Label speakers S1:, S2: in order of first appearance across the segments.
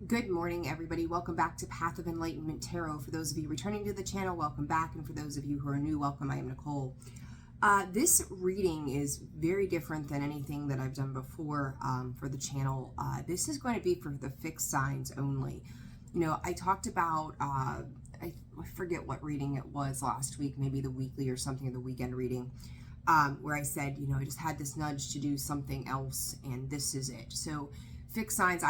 S1: Good morning, everybody. Welcome back to Path of Enlightenment Tarot. For those of you returning to the channel, welcome back. And for those of you who are new, welcome. I am Nicole. This reading is very different than anything that I've done before for the channel. This is going to be for the fixed signs only. You know, I talked about, I forget what reading it was last week, maybe the weekly or something, the weekend reading, where I said, you know, I just had this nudge to do something else, and this is it. So fixed signs,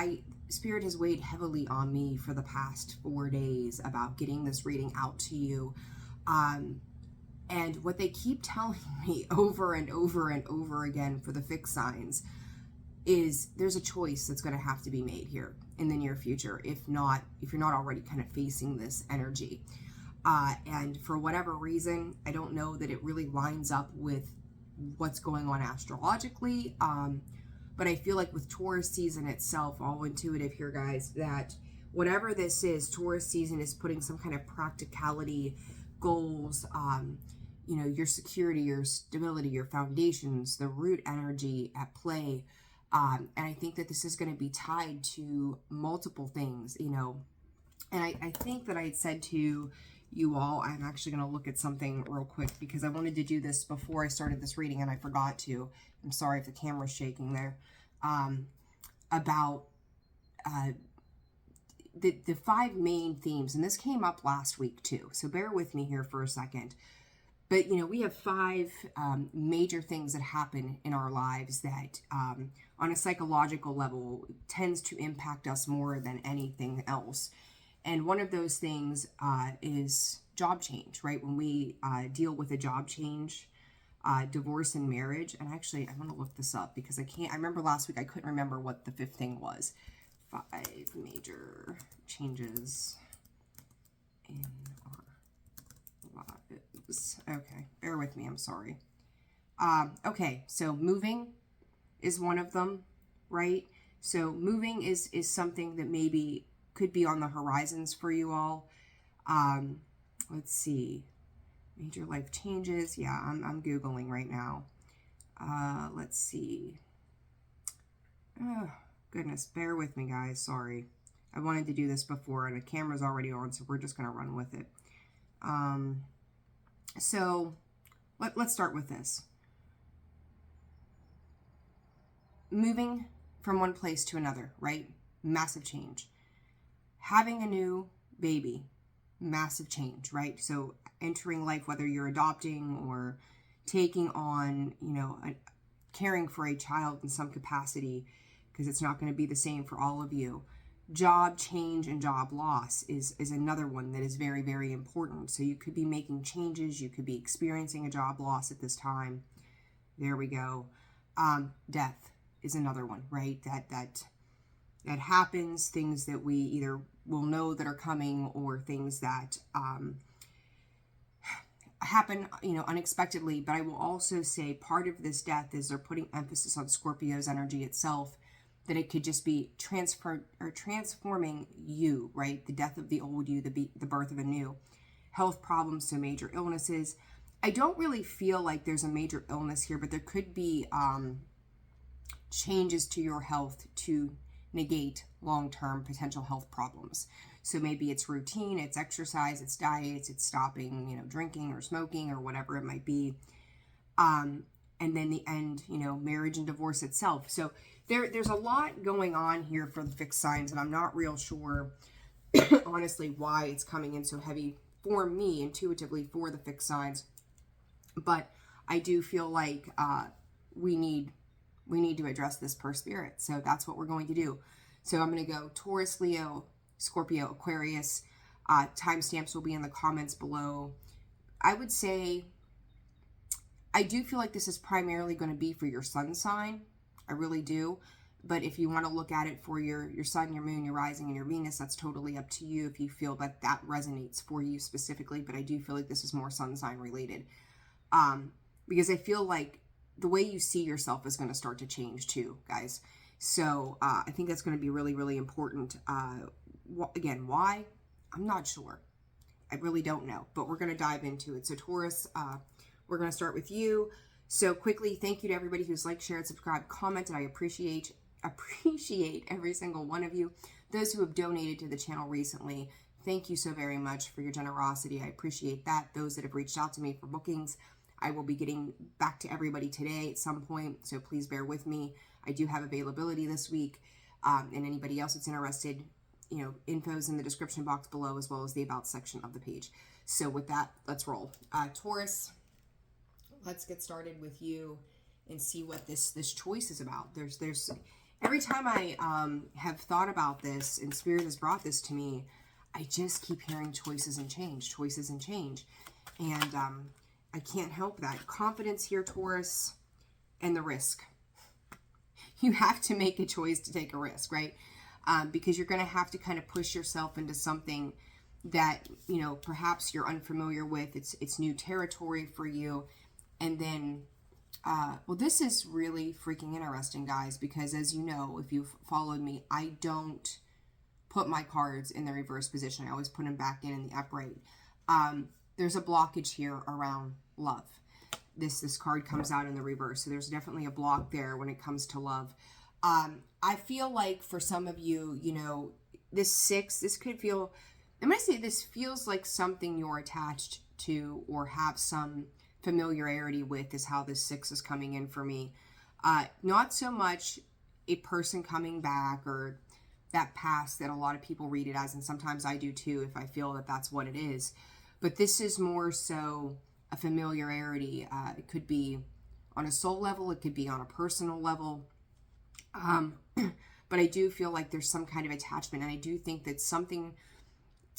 S1: Spirit has weighed heavily on me for the past 4 days about getting this reading out to you. And what they keep telling me over and over and over again for the fixed signs is there's a choice that's going to have to be made here in the near future. If you're not already kind of facing this energy. And for whatever reason, I don't know that it really lines up with what's going on astrologically. But I feel like with Taurus season itself, all intuitive here, guys, that whatever this is, Taurus season is putting some kind of practicality, goals, you know, your security, your stability, your foundations, the root energy at play. And I think that this is going to be tied to multiple things, you know. And I think that I had said to you all, I'm actually going to look at something real quick because I wanted to do this before I started this reading and I forgot to. I'm sorry if the camera's shaking there. About the 5 main themes, and this came up last week too, so bear with me here for a second. But you know, we have 5 major things that happen in our lives that on a psychological level tends to impact us more than anything else. And one of those things is job change, right? When we deal with a job change, divorce and marriage. And actually, I want to look this up because I remember last week I couldn't remember what the 5th thing was. 5 major changes in our lives. Okay, bear with me, I'm sorry. Okay, so moving is one of them, right? So moving is something that maybe could be on the horizons for you all. Let's see. Major life changes. Yeah, I'm Googling right now. Let's see. Oh, goodness, bear with me, guys. Sorry. I wanted to do this before, and the camera's already on, so we're just going to run with it. So let's start with this. Moving from one place to another, right? Massive change. Having a new baby, massive change, right? So entering life, whether you're adopting or taking on, you know, caring for a child in some capacity, because it's not going to be the same for all of you. Job change and job loss is another one that is very, very important. So you could be making changes. You could be experiencing a job loss at this time. There we go. Death is another one, right? That happens, things that we either will know that are coming or things that happen, you know, unexpectedly. But I will also say part of this death is they're putting emphasis on Scorpio's energy itself, that it could just be transforming you, right? The death of the old you, the birth of a new. Health problems, so major illnesses. I don't really feel like there's a major illness here, but there could be changes to your health to negate long-term potential health problems. So maybe it's routine, it's exercise, it's diets, it's stopping, you know, drinking or smoking or whatever it might be. And then the end, you know, marriage and divorce itself. So there's a lot going on here for the fixed signs, and I'm not real sure, honestly, why it's coming in so heavy for me intuitively for the fixed signs. But I do feel like we need to address this per spirit. So that's what we're going to do. So I'm going to go Taurus, Leo, Scorpio, Aquarius. Timestamps will be in the comments below. I would say, I do feel like this is primarily going to be for your sun sign. I really do. But if you want to look at it for your sun, your moon, your rising, and your Venus, that's totally up to you if you feel that that resonates for you specifically. But I do feel like this is more sun sign related. Because I feel like the way you see yourself is going to start to change too, guys. So I think that's going to be really, really important. Again, why? I'm not sure. I really don't know, but we're going to dive into it. So Taurus, we're going to start with you. So quickly, thank you to everybody who's liked, shared, subscribed, commented. I appreciate appreciate every single one of you. Those who have donated to the channel recently, thank you so very much for your generosity. I appreciate that. Those that have reached out to me for bookings, I will be getting back to everybody today at some point, so please bear with me. I do have availability this week, and anybody else that's interested, you know, info's in the description box below, as well as the about section of the page. So with that, let's roll. Taurus, let's get started with you and see what this choice is about. There's every time I have thought about this and Spirit has brought this to me, I just keep hearing choices and change, and I can't help that. Confidence here, Taurus, and the risk. You have to make a choice to take a risk, right? Because you're going to have to kind of push yourself into something that, you know, perhaps you're unfamiliar with. It's new territory for you. And then, well, this is really freaking interesting, guys, because as you know, if you've followed me, I don't put my cards in the reverse position. I always put them back in the upright. There's a blockage here around love. This card comes out in the reverse, so there's definitely a block there when it comes to love. I feel like for some of you, you know, this could feel, I'm going to say this feels like something you're attached to or have some familiarity with, is how this 6 is coming in for me. Not so much a person coming back or that past that a lot of people read it as, and sometimes I do too if I feel that that's what it is. But this is more so a familiarity. It could be on a soul level, it could be on a personal level. But I do feel like there's some kind of attachment, and I do think that something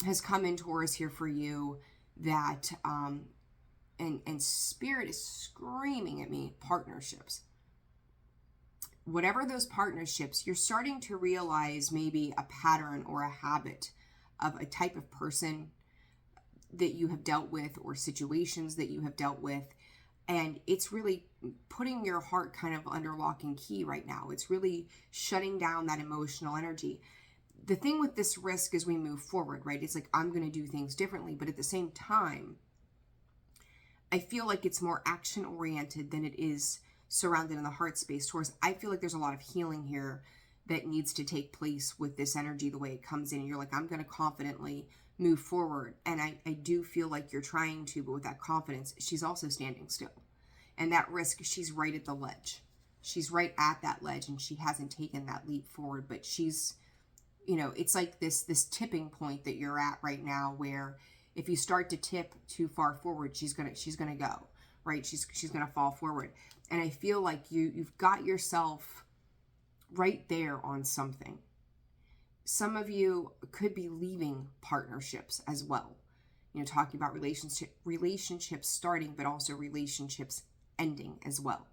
S1: has come in, Taurus, here for you that, and Spirit is screaming at me, partnerships. Whatever those partnerships, you're starting to realize maybe a pattern or a habit of a type of person that you have dealt with or situations that you have dealt with. And it's really putting your heart kind of under lock and key right now. It's really shutting down that emotional energy. The thing with this risk as we move forward, right? It's like, I'm going to do things differently. But at the same time, I feel like it's more action oriented than it is surrounded in the heart space. Taurus, I feel like there's a lot of healing here that needs to take place with this energy, the way it comes in. And you're like, I'm going to confidently move forward. And I do feel like you're trying to, but with that confidence, she's also standing still. And that risk, she's right at the ledge. She's right at that ledge, and she hasn't taken that leap forward, but she's, you know, it's like this tipping point that you're at right now, where if you start to tip too far forward, she's gonna go, right? She's gonna fall forward. And I feel like you've got yourself right there on something. Some of you could be leaving partnerships as well. You know, talking about relationships starting, but also relationships ending as well.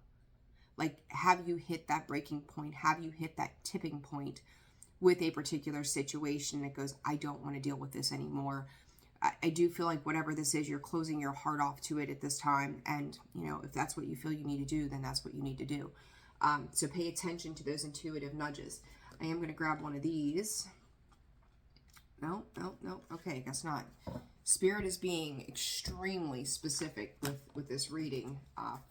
S1: Like, have you hit that breaking point? Have you hit that tipping point with a particular situation that goes, I don't want to deal with this anymore? I do feel like whatever this is, you're closing your heart off to it at this time. And, you know, if that's what you feel you need to do, then that's what you need to do. So pay attention to those intuitive nudges. I am going to grab one of these. No. Okay, guess not. Spirit is being extremely specific with this reading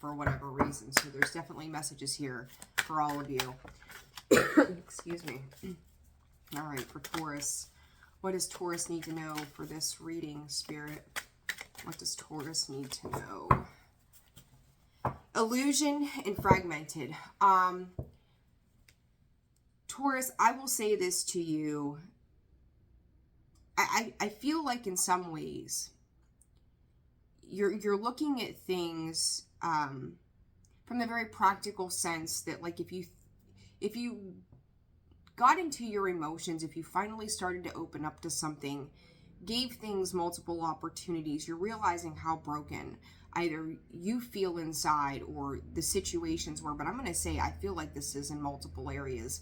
S1: for whatever reason. So there's definitely messages here for all of you. Excuse me. All right, for Taurus. What does Taurus need to know for this reading, Spirit? What does Taurus need to know? Illusion and fragmented. Taurus, I will say this to you. I feel like in some ways you're looking at things from the very practical sense that, like, if you got into your emotions, if you finally started to open up to something, gave things multiple opportunities, you're realizing how broken either you feel inside or the situations were. But I'm going to say, I feel like this is in multiple areas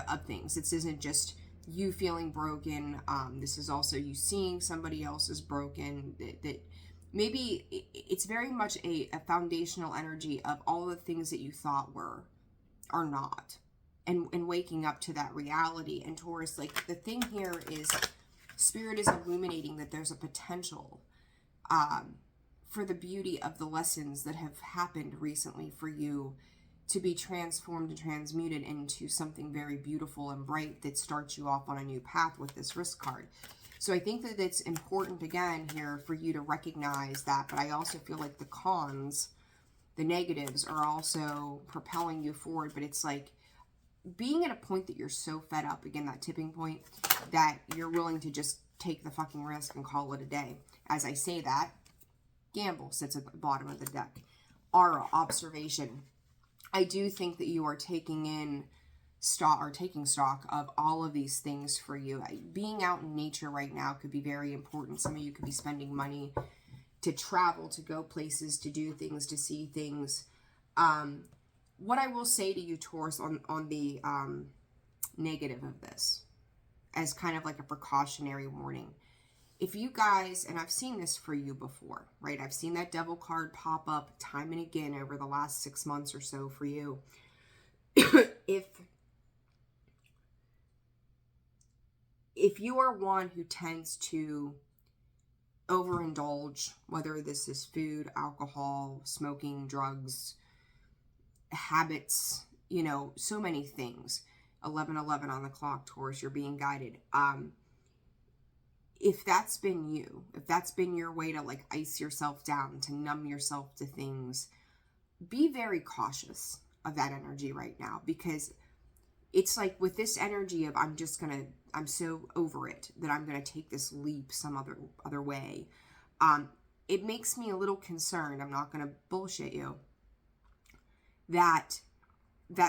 S1: of things. This isn't just you feeling broken. This is also you seeing somebody else is broken. That maybe it's very much a foundational energy of all the things that you thought are not. And waking up to that reality. And Taurus, like, the thing here is Spirit is illuminating that there's a potential for the beauty of the lessons that have happened recently for you to be transformed and transmuted into something very beautiful and bright that starts you off on a new path with this risk card. So I think that it's important, again, here for you to recognize that, but I also feel like the cons, the negatives, are also propelling you forward. But it's like being at a point that you're so fed up, again, that tipping point, that you're willing to just take the fucking risk and call it a day. As I say that, gamble sits at the bottom of the deck. Aura, observation. I do think that you are taking in stock, or taking stock of all of these things for you. Being out in nature right now could be very important. Some of you could be spending money to travel, to go places, to do things, to see things. What I will say to you, Taurus, on the negative of this, as kind of like a precautionary warning. If you guys, and I've seen this for you before, right? I've seen that devil card pop up time and again over the last 6 months or so for you. If you are one who tends to overindulge, whether this is food, alcohol, smoking, drugs, habits, you know, so many things. 11:11 on the clock, Taurus, you're being guided. If that's been you, if that's been your way to like ice yourself down, to numb yourself to things, be very cautious of that energy right now, because it's like with this energy of I'm so over it that I'm going to take this leap some other way. It makes me a little concerned. I'm not going to bullshit you. That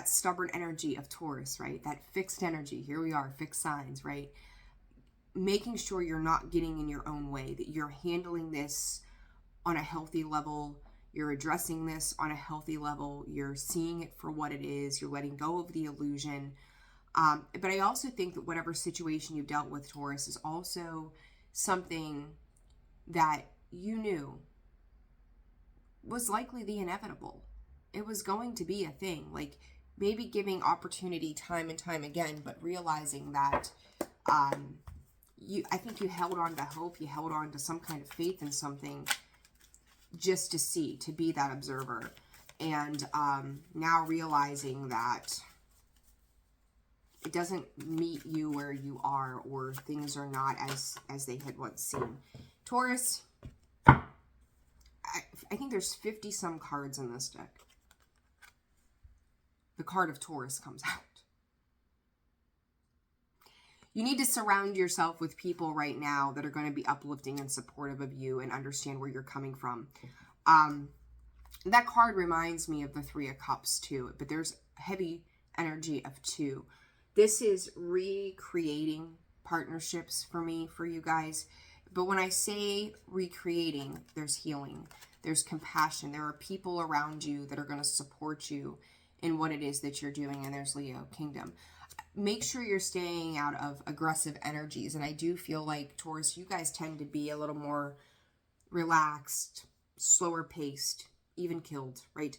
S1: stubborn energy of Taurus, right? That fixed energy. Here we are, fixed signs, right? Making sure you're not getting in your own way, that you're handling this on a healthy level. You're addressing this on a healthy level. You're seeing it for what it is. You're letting go of the illusion. But I also think that whatever situation you've dealt with, Taurus, is also something that you knew was likely the inevitable. It was going to be a thing. Like maybe giving opportunity time and time again, but realizing that I think you held on to hope. You held on to some kind of faith in something just to see, to be that observer. And now realizing that it doesn't meet you where you are, or things are not as they had once seemed. Taurus, I think there's 50 some cards in this deck. The card of Taurus comes out. You need to surround yourself with people right now that are going to be uplifting and supportive of you and understand where you're coming from. That card reminds me of the Three of Cups too, but there's heavy energy of 2. This is recreating partnerships for me, for you guys. But when I say recreating, there's healing, there's compassion. There are people around you that are going to support you in what it is that you're doing. And there's Leo, Kingdom. Make sure you're staying out of aggressive energies. And I do feel like, Taurus, you guys tend to be a little more relaxed, slower paced, even killed, right?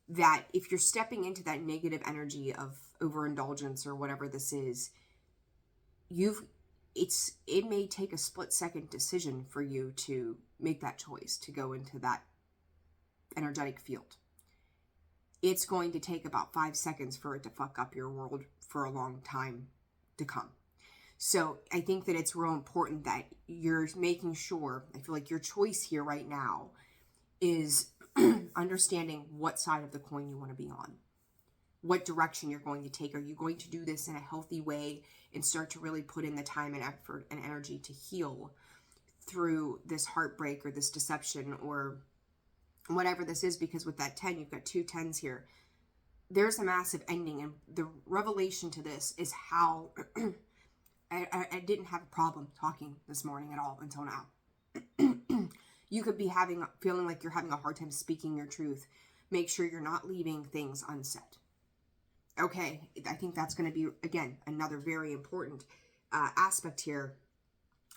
S1: That if you're stepping into that negative energy of overindulgence or whatever this is, it may take a split-second decision for you to make that choice to go into that energetic field. It's going to take about 5 seconds for it to fuck up your world for a long time to come. So I think that it's real important that you're making sure, I feel like your choice here right now is understanding what side of the coin you want to be on. What direction you're going to take. Are you going to do this in a healthy way and start to really put in the time and effort and energy to heal through this heartbreak or this deception or whatever this is? Because with that 10, you've got 2 10s here. There's a massive ending, and the revelation to this is how I didn't have a problem talking this morning at all until now. You could be feeling like you're having a hard time speaking your truth. Make sure you're not leaving things unsaid. Okay, I think that's going to be, again, another very important aspect here.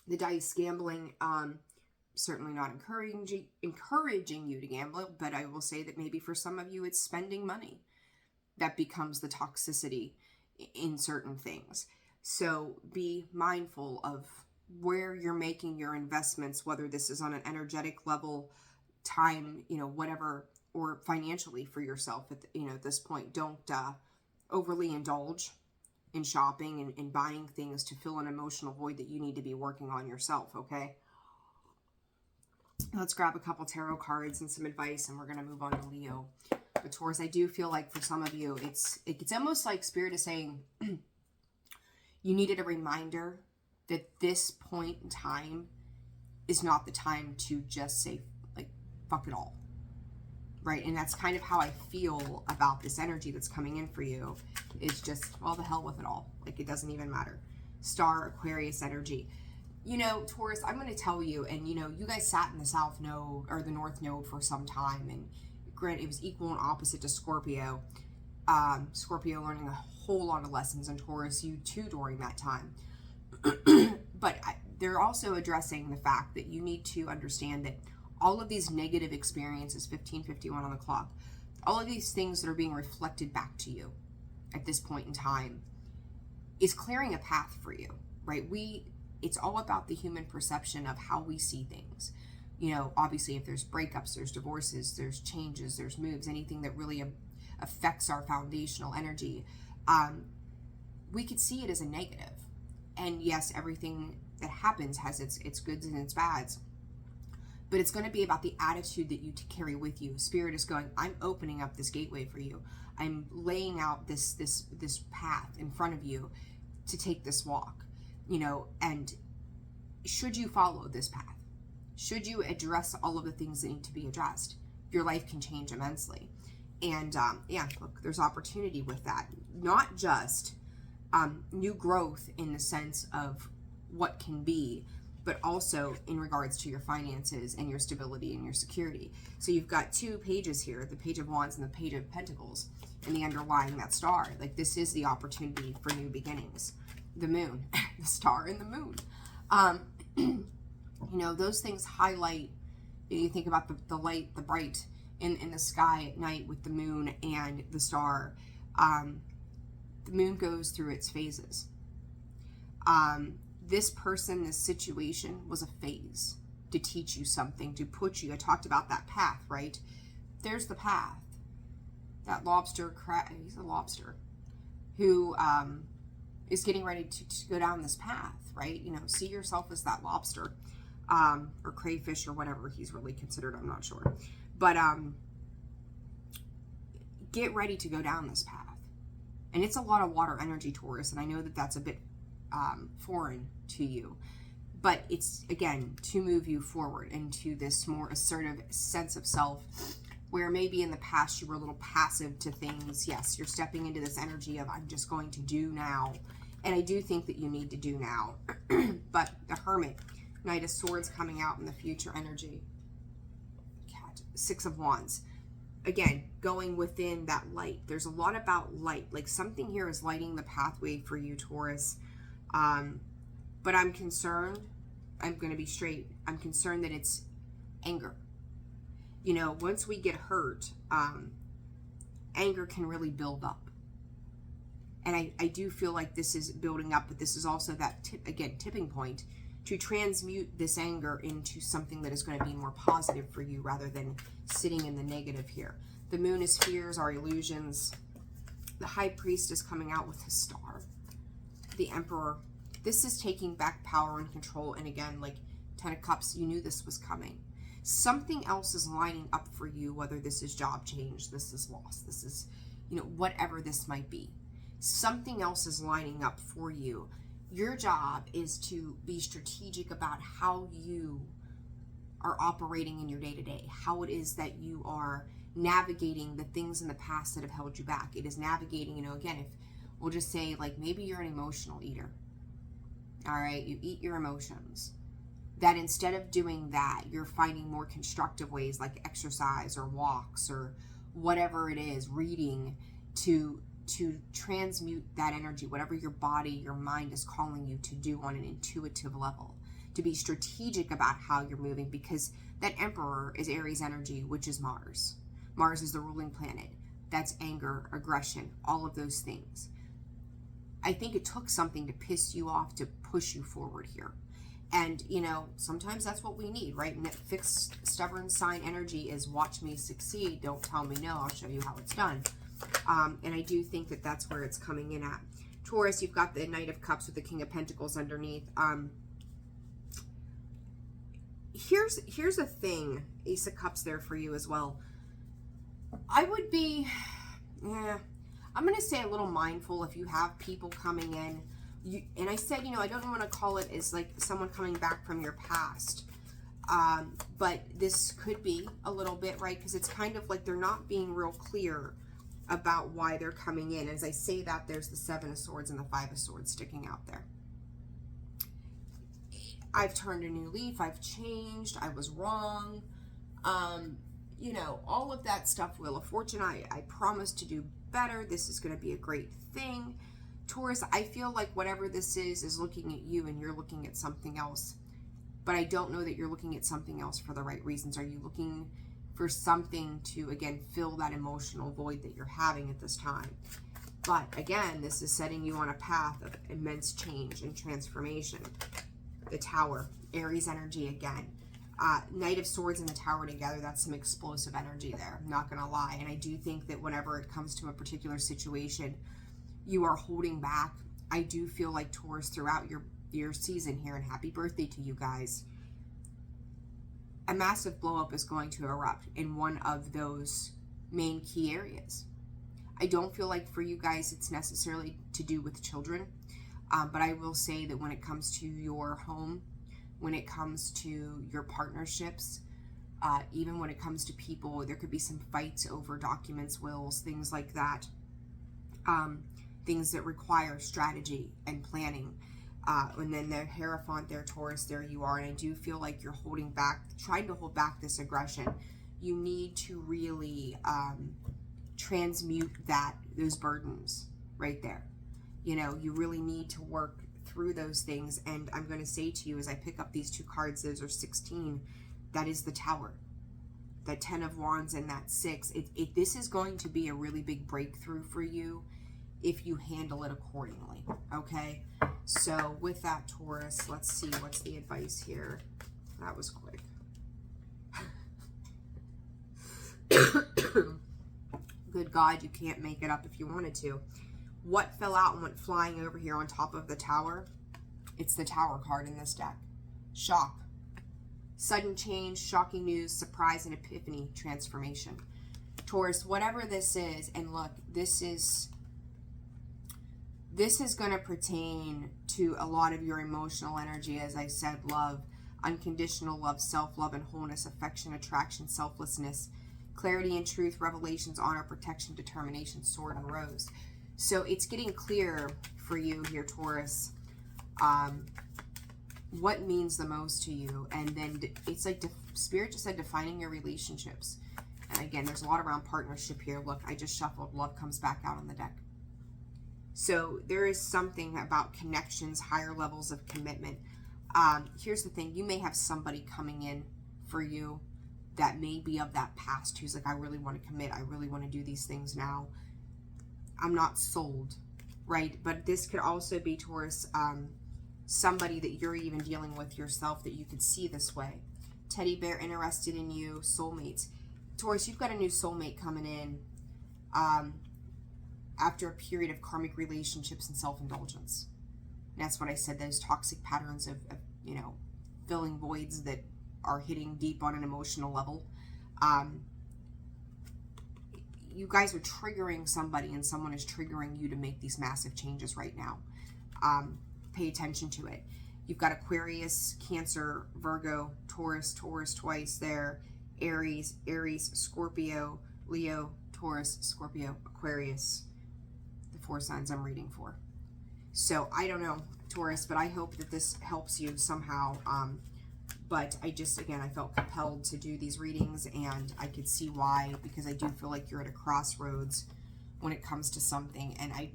S1: The dice, gambling, certainly not encouraging you to gamble, but I will say that maybe for some of you it's spending money that becomes the toxicity in certain things. So be mindful of where you're making your investments, whether this is on an energetic level, time, whatever or financially for yourself at at this point. Don't overly indulge in shopping and buying things to fill an emotional void that you need to be working on yourself, okay? Let's grab a couple tarot cards and some advice, and we're going to move on to Leo. But Taurus, I do feel like for some of you, it's almost like Spirit is saying you needed a reminder that this point in time is not the time to just say, like, fuck it all. Right? And that's kind of how I feel about this energy that's coming in for you. It's just, well, the hell with it all. Like, it doesn't even matter. Star Aquarius energy. You know, Taurus, I'm going to tell you, and you know, you guys sat in the South Node or the North Node for some time, and granted, it was equal and opposite to Scorpio. Scorpio learning a whole lot of lessons, and Taurus, you too, during that time. But they're also addressing the fact that you need to understand that all of these negative experiences, 1551 on the clock, all of these things that are being reflected back to you at this point in time is clearing a path for you, right? It's all about the human perception of how we see things. You know, obviously, if there's breakups, there's divorces, there's changes, there's moves, anything that really affects our foundational energy, we could see it as a negative. And yes, everything that happens has its goods and its bads. But it's going to be about the attitude that you carry with you. Spirit is going, I'm opening up this gateway for you. I'm laying out this path in front of you to take this walk. You know, and should you follow this path, should you address all of the things that need to be addressed, your life can change immensely. And yeah, look, there's opportunity with that. Not just new growth in the sense of what can be, but also in regards to your finances and your stability and your security. So you've got two pages here, the Page of Wands and the Page of Pentacles, and the underlying that star. Like, this is the opportunity for new beginnings. The moon, the star and the moon. You know, those things highlight, you think about the light, the bright in the sky at night with the moon and the star. The moon goes through its phases. This person, this situation was a phase to teach you something, to put you, I talked about that path, right? There's the path. That lobster, he's a lobster, who is getting ready to go down this path, right? You know, see yourself as that lobster, or crayfish, or whatever he's really considered, I'm not sure. But get ready to go down this path. And it's a lot of water energy, Taurus, and I know that that's a bit foreign to you. But it's, again, to move you forward into this more assertive sense of self, where maybe in the past you were a little passive to things. Yes, you're stepping into this energy of, I'm just going to do now. And I do think that you need to do now. But the Hermit, Knight of Swords coming out in the future energy. Cat, Six of Wands. Again, going within that light. There's a lot about light. Like, something here is lighting the pathway for you, Taurus. But I'm concerned, I'm going to be straight, I'm concerned that it's anger. You know, once we get hurt, anger can really build up. And I do feel like this is building up, but this is also that, tipping point to transmute this anger into something that is going to be more positive for you rather than sitting in the negative here. The moon is fears, our illusions. The High Priest is coming out with his star. The Emperor. This is taking back power and control. And again, like 10 of Cups, you knew this was coming. Something else is lining up for you, whether this is job change, this is loss, this is, you know, whatever this might be. Something else is lining up for you. Your job is to be strategic about how you are operating in your day-to-day, how it is that you are navigating the things in the past that have held you back. It is navigating, you know, again, if we'll just say, like, maybe you're an emotional eater. All right, you eat your emotions. That instead of doing that, you're finding more constructive ways like exercise or walks or whatever it is, reading, to transmute that energy, whatever your body, your mind is calling you to do on an intuitive level, to be strategic about how you're moving, because that Emperor is Aries energy, which is Mars. Mars is the ruling planet. That's anger, aggression, all of those things. I think it took something to piss you off to push you forward here. And, you know, sometimes that's what we need, right? And that fixed, stubborn sign energy is watch me succeed. Don't tell me no. I'll show you how it's done. And I do think that that's where it's coming in at. Taurus, you've got the Knight of Cups with the King of Pentacles underneath. Here's a thing. Ace of Cups there for you as well. I would be, I'm going to say a little mindful if you have people coming in. And I said, you know, I don't want to call it as like someone coming back from your past. But this could be a little bit, right? Because it's kind of like they're not being real clear about why they're coming in. As I say that, there's the Seven of Swords and the Five of Swords sticking out there. I've turned a new leaf. I've changed. I was wrong. You know, all of that stuff. Wheel of Fortune. I promise to do better. This is going to be a great thing. Taurus, I feel like whatever this is looking at you and you're looking at something else. But I don't know that you're looking at something else for the right reasons. Are you looking for something to, again, fill that emotional void that you're having at this time? But again, this is setting you on a path of immense change and transformation. The Tower, Aries energy again. Knight of Swords and the Tower together, that's some explosive energy there. I'm not going to lie. And I do think that whenever it comes to a particular situation, you are holding back. I do feel like Taurus throughout your season here, and happy birthday to you guys, a massive blow up is going to erupt in one of those main key areas. I don't feel like for you guys it's necessarily to do with children, but I will say that when it comes to your home, when it comes to your partnerships, even when it comes to people, there could be some fights over documents, wills, things like that. Things that require strategy and planning. And then the Hierophant there, Taurus, there you are. And I do feel like you're holding back, trying to hold back this aggression. You need to really transmute those burdens right there. You know, you really need to work through those things. And I'm going to say to you, as I pick up these two cards, those are 16, that is the Tower. That 10 of Wands and that 6. This is going to be a really big breakthrough for you if you handle it accordingly, okay? So with that, Taurus, let's see, what's the advice here? That was quick. Good God, you can't make it up if you wanted to. What fell out and went flying over here on top of the Tower? It's the Tower card in this deck. Shock. Sudden change, shocking news, surprise, and epiphany, transformation. Taurus, whatever this is, and look, this is going to pertain to a lot of your emotional energy, as I said, love, unconditional love, self-love and wholeness, affection, attraction, selflessness, clarity and truth, revelations, honor, protection, determination, sword and rose. So it's getting clear for you here, Taurus, what means the most to you. And then it's like Spirit just said defining your relationships. And again, there's a lot around partnership here. Look, I just shuffled. Love comes back out on the deck. So there is something about connections, higher levels of commitment. Here's the thing. You may have somebody coming in for you that may be of that past who's like, I really want to commit. I really want to do these things now. I'm not sold, right? But this could also be, Taurus, somebody that you're even dealing with yourself that you could see this way. Teddy bear interested in you, soulmates. Taurus, you've got a new soulmate coming in after a period of karmic relationships and self-indulgence. And that's what I said, those toxic patterns of, you know, filling voids that are hitting deep on an emotional level. You guys are triggering somebody and someone is triggering you to make these massive changes right now. Pay attention to it. You've got Aquarius, Cancer, Virgo, Taurus, Taurus twice there, Aries, Aries, Scorpio, Leo, Taurus, Scorpio, Aquarius. The 4 signs I'm reading for. So I don't know, Taurus, but I hope that this helps you somehow. But I just, again, I felt compelled to do these readings, and I could see why, because I do feel like you're at a crossroads when it comes to something. And I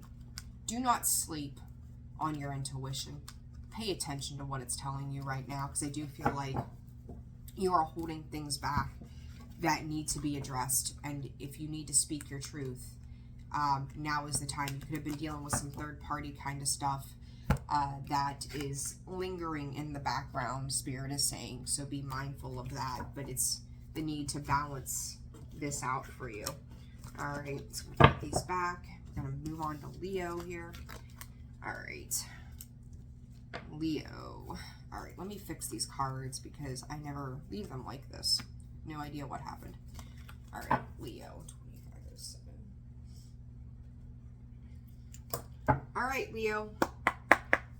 S1: do not sleep on your intuition. Pay attention to what it's telling you right now, because I do feel like you are holding things back that need to be addressed. And if you need to speak your truth, now is the time. You could have been dealing with some third-party kind of stuff. that is lingering in the background, Spirit is saying. So be mindful of that, but it's the need to balance this out for you. All right, so I'm gonna put these back. We're gonna move on to Leo here. All right, Leo. All right, let me fix these cards because I never leave them like this. No idea what happened. All right, Leo. 2507. All right, Leo.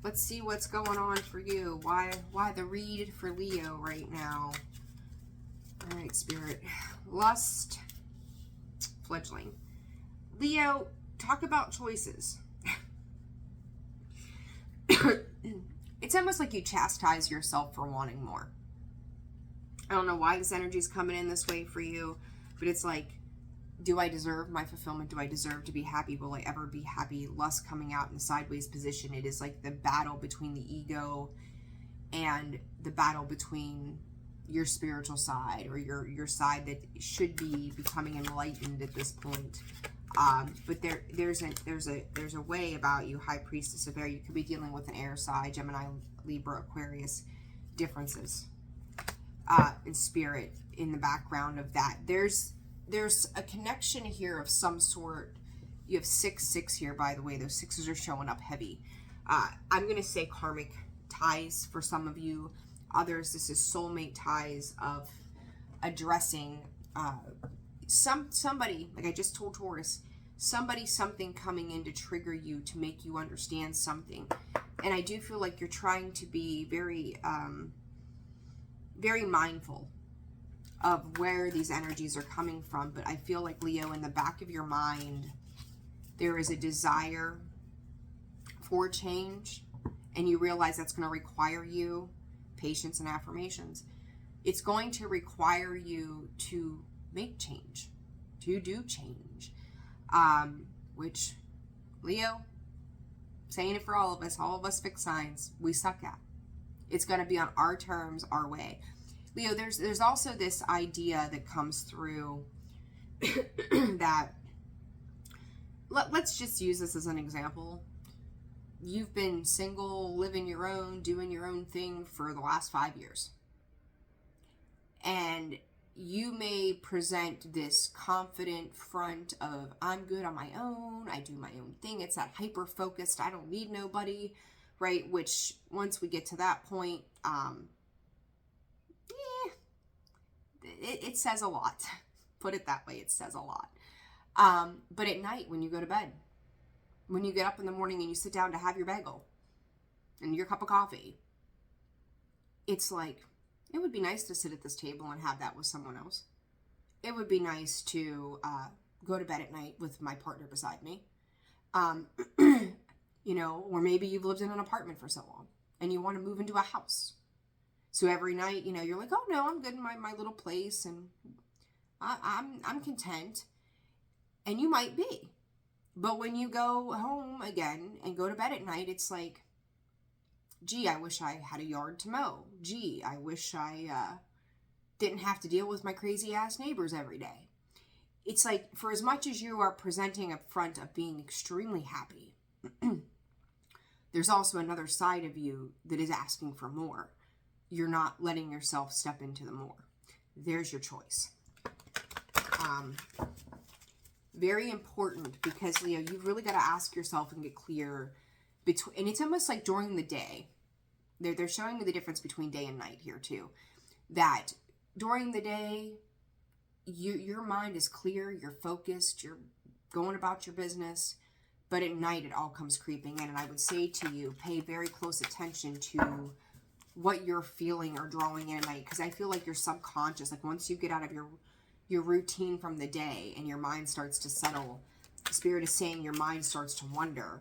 S1: Let's see what's going on for you. Why the read for Leo right now? All right, Spirit. Lust. Fledgling. Leo, talk about choices. It's almost like you chastise yourself for wanting more. I don't know why this energy is coming in this way for you, but it's like, do I deserve my fulfillment? Do I deserve to be happy? Will I ever be happy? Lust coming out in a sideways position. It is like the battle between the ego and the battle between your spiritual side, or your side that should be becoming enlightened at this point. But there's a way about you, High Priestess of Air. You could be dealing with an air side, Gemini, Libra, Aquarius differences in spirit in the background of that. There's a connection here of some sort. You have 6 here, by the way. Those 6s are showing up heavy. I'm going to say karmic ties for some of you. Others, this is soulmate ties of addressing somebody, like I just told Taurus, something coming in to trigger you, to make you understand something. And I do feel like you're trying to be very, very mindful of where these energies are coming from. But I feel like, Leo, in the back of your mind, there is a desire for change, and you realize that's going to require you patience and affirmations. It's going to require you to make change, to do change, which, Leo, saying it for all of us fixed signs, we suck at. It's going to be on our terms, our way. Leo, there's also this idea that comes through that, let's just use this as an example. You've been single, living your own, doing your own thing for the last 5 years. And you may present this confident front of, I'm good on my own, I do my own thing. It's that hyper-focused, I don't need nobody, right? Which, once we get to that point, it says a lot. Put it that way, it says a lot. But at night, when you go to bed, when you get up in the morning and you sit down to have your bagel and your cup of coffee, it's like, it would be nice to sit at this table and have that with someone else. It would be nice to go to bed at night with my partner beside me. You know, or maybe you've lived in an apartment for so long and you want to move into a house. So every night, you know, you're like, oh no, I'm good in my little place and I'm content. And you might be. But when you go home again and go to bed at night, it's like, gee, I wish I had a yard to mow. Gee, I wish I didn't have to deal with my crazy ass neighbors every day. It's like, for as much as you are presenting a front of being extremely happy, there's also another side of you that is asking for more. You're not letting yourself step into the more. There's your choice. Very important, because, Leo, you've really got to ask yourself and get clear between, and it's almost like during the day, they're showing me the difference between day and night here too, that during the day, your mind is clear, you're focused, you're going about your business, but at night it all comes creeping in. And I would say to you, pay very close attention to what you're feeling or drawing in at night, because I feel like your subconscious, like once you get out of your routine from the day and your mind starts to settle, Spirit is saying your mind starts to wonder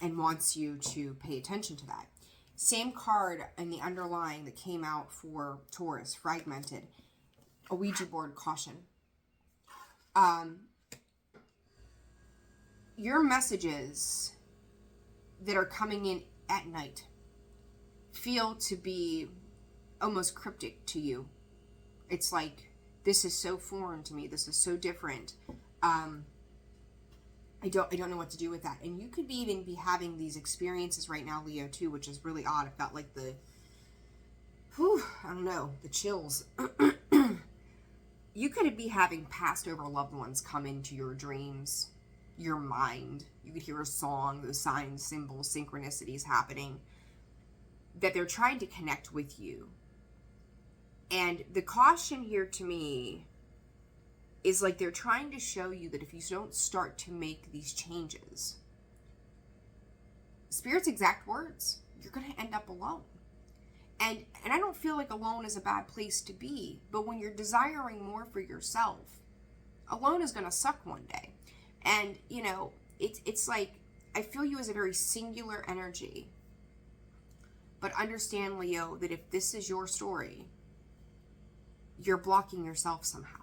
S1: and wants you to pay attention to that. Same card in the underlying that came out for Taurus, fragmented, a Ouija board, caution. Your messages that are coming in at night feel to be almost cryptic to you. It's like, this is so foreign to me. This is so different. I don't know what to do with that. And you could even be having these experiences right now, Leo, too, which is really odd. I've got like the, I don't know, the chills. You could be having passed over loved ones come into your dreams, your mind. You could hear a song, those signs, symbols, synchronicities happening, that they're trying to connect with you. And the caution here to me is like they're trying to show you that if you don't start to make these changes, Spirit's exact words, you're going to end up alone. And I don't feel like alone is a bad place to be, but when you're desiring more for yourself, alone is going to suck one day. And, you know, it's like, I feel you as a very singular energy. But understand, Leo, that if this is your story, you're blocking yourself somehow.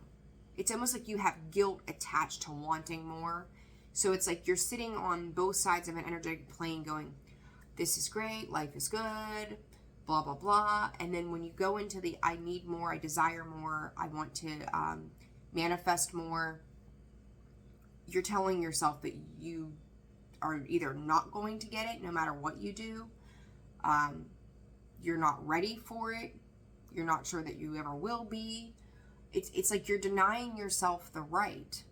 S1: It's almost like you have guilt attached to wanting more. So it's like you're sitting on both sides of an energetic plane going, this is great, life is good, blah, blah, blah. And then when you go into the I need more, I desire more, I want to manifest more, you're telling yourself that you are either not going to get it no matter what you do. You're not ready for it. You're not sure that you ever will be. It's like you're denying yourself the right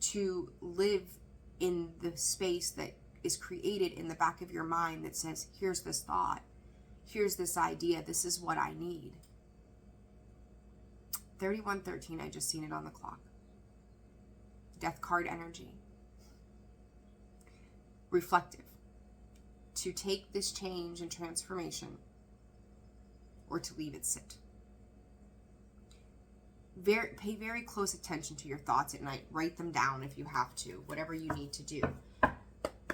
S1: to live in the space that is created in the back of your mind that says, here's this thought, here's this idea, this is what I need. 3113, I just seen it on the clock. Death card energy. Reflective. To take this change and transformation or to leave it sit. Pay very close attention to your thoughts at night. Write them down if you have to, whatever you need to do.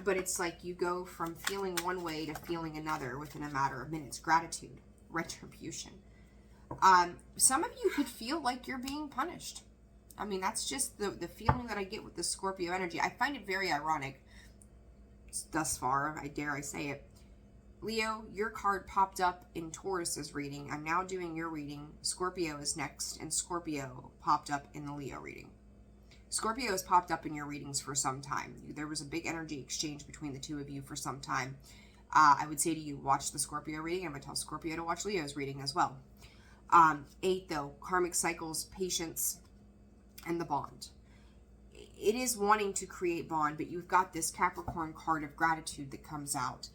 S1: But it's like you go from feeling one way to feeling another within a matter of minutes. Gratitude, retribution. Some of you could feel like you're being punished. I mean, that's just the feeling that I get with the Scorpio energy. I find it very ironic thus far, I dare I say it. Leo, your card popped up in Taurus's reading. I'm now doing your reading. Scorpio is next, and Scorpio popped up in the Leo reading. Scorpio has popped up in your readings for some time. There was a big energy exchange between the two of you for some time. I would say to you, watch the Scorpio reading. I'm going to tell Scorpio to watch Leo's reading as well. 8, though, karmic cycles, patience, and the bond. It is wanting to create bond, but you've got this Capricorn card of gratitude that comes out.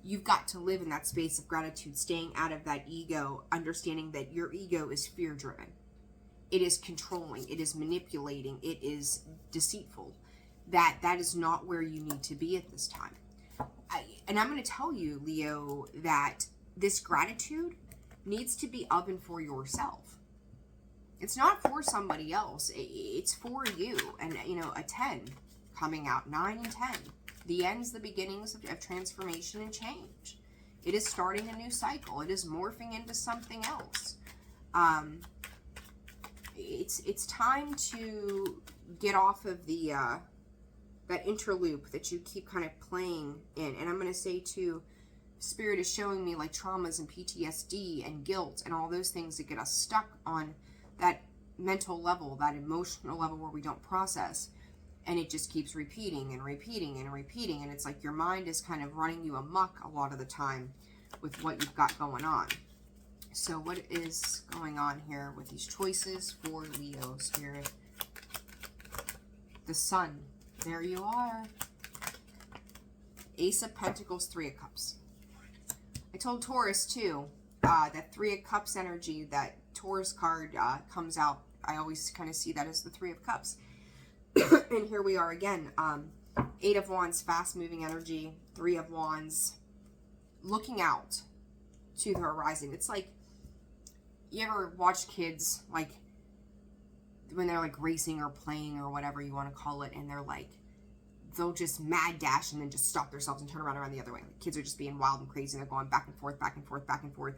S1: You've got to live in that space of gratitude, staying out of that ego, understanding that your ego is fear-driven. It is controlling. It is manipulating. It is deceitful. That is not where you need to be at this time. And I'm going to tell you, Leo, that this gratitude needs to be of and for yourself. It's not for somebody else. It's for you. And, you know, a 10 coming out, 9 and 10. The ends, the beginnings of transformation and change. It is starting a new cycle. It is morphing into something else. It's time to get off of the that interloop that you keep kind of playing in. And I'm going to say too, Spirit is showing me like traumas and PTSD and guilt and all those things that get us stuck on that mental level, that emotional level where we don't process. And it just keeps repeating and repeating and repeating. And it's like your mind is kind of running you amok a lot of the time with what you've got going on. So what is going on here with these choices for Leo, Spirit? The Sun. There you are. Ace of Pentacles, 3 of Cups. I told Taurus, too, that 3 of Cups energy, that Taurus card comes out. I always kind of see that as the 3 of Cups. And here we are again. 8 of Wands, fast-moving energy. 3 of Wands, looking out to the horizon. It's like, you ever watch kids, like, when they're, like, racing or playing or whatever you want to call it, and they're, like, they'll just mad dash and then just stop themselves and turn around the other way. Like, kids are just being wild and crazy, and they're going back and forth, back and forth, back and forth.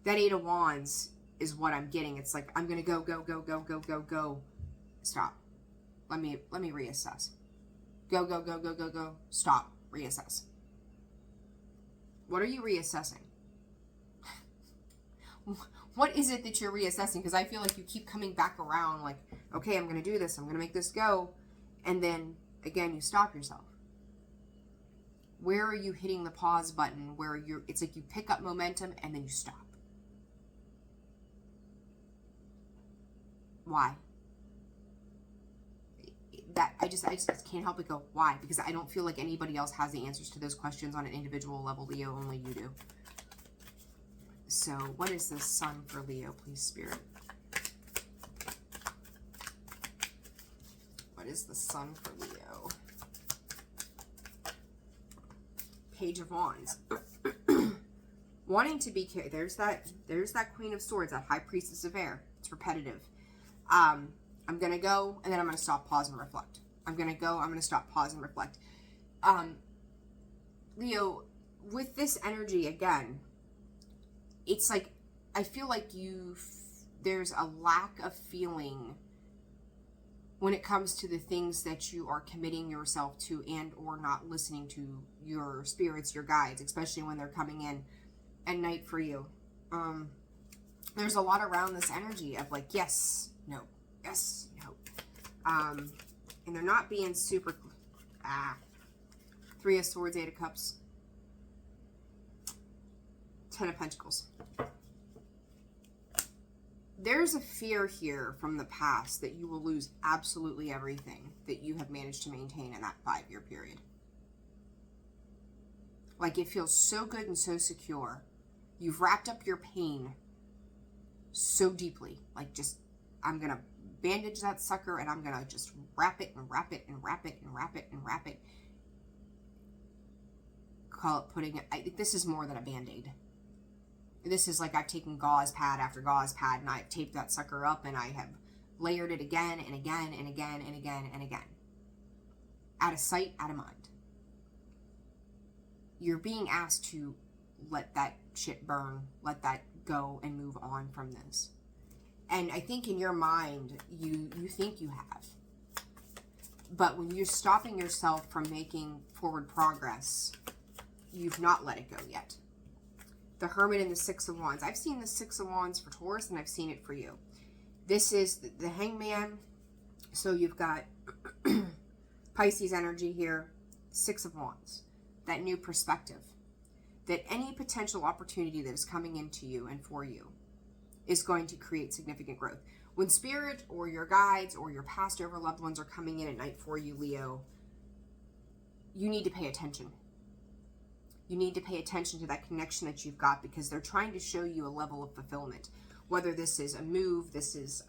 S1: That 8 of Wands is what I'm getting. It's like, I'm going to go, go, go, go, go, go, go. Stop. Let me reassess. Go, go, go, go, go, go. Stop. Reassess. What are you reassessing? What is it that you're reassessing? Because I feel like you keep coming back around like, okay, I'm going to do this. I'm going to make this go. And then Again, you stop yourself. Where are you hitting the pause button where it's like you pick up momentum and then you stop? Why? I just can't help but go, why? Because I don't feel like anybody else has the answers to those questions on an individual level, Leo. Only you do. So what is the sun for Leo, please, Spirit? What is the sun for Leo? Page of Wands. Wanting to be, there's that Queen of Swords, that High Priestess of Air. It's repetitive. I'm going to go, and then I'm going to stop, pause, and reflect. I'm going to go, I'm going to stop, pause, and reflect. Leo, with this energy, again, it's like, I feel like there's a lack of feeling when it comes to the things that you are committing yourself to and or not listening to your spirits, your guides, especially when they're coming in at night for you. There's a lot around this energy of like, yes, no, yes, no. And they're not being super, Three of Swords, Eight of Cups, Ten of Pentacles. There's a fear here from the past that you will lose absolutely everything that you have managed to maintain in that 5-year period. Like, it feels so good and so secure. You've wrapped up your pain so deeply. Like, just, I'm going to bandage that sucker and I'm going to just wrap it and wrap it and wrap it and wrap it and wrap it. Call it putting it, this is more than a Band-Aid. This is like I've taken gauze pad after gauze pad and I've taped that sucker up and I have layered it again and again and again and again and again. Out of sight, out of mind. You're being asked to let that shit burn, let that go and move on from this. And I think in your mind, you think you have. But when you're stopping yourself from making forward progress, you've not let it go yet. The Hermit and the Six of Wands. I've seen the Six of Wands for Taurus and I've seen it for you. This is the Hangman. So you've got Pisces energy here. Six of Wands. That new perspective. That any potential opportunity that is coming into you and for you is going to create significant growth. When Spirit or your guides or your past over loved ones are coming in at night for you, Leo, you need to pay attention. You need to pay attention to that connection that you've got because they're trying to show you a level of fulfillment. Whether this is a move, this is,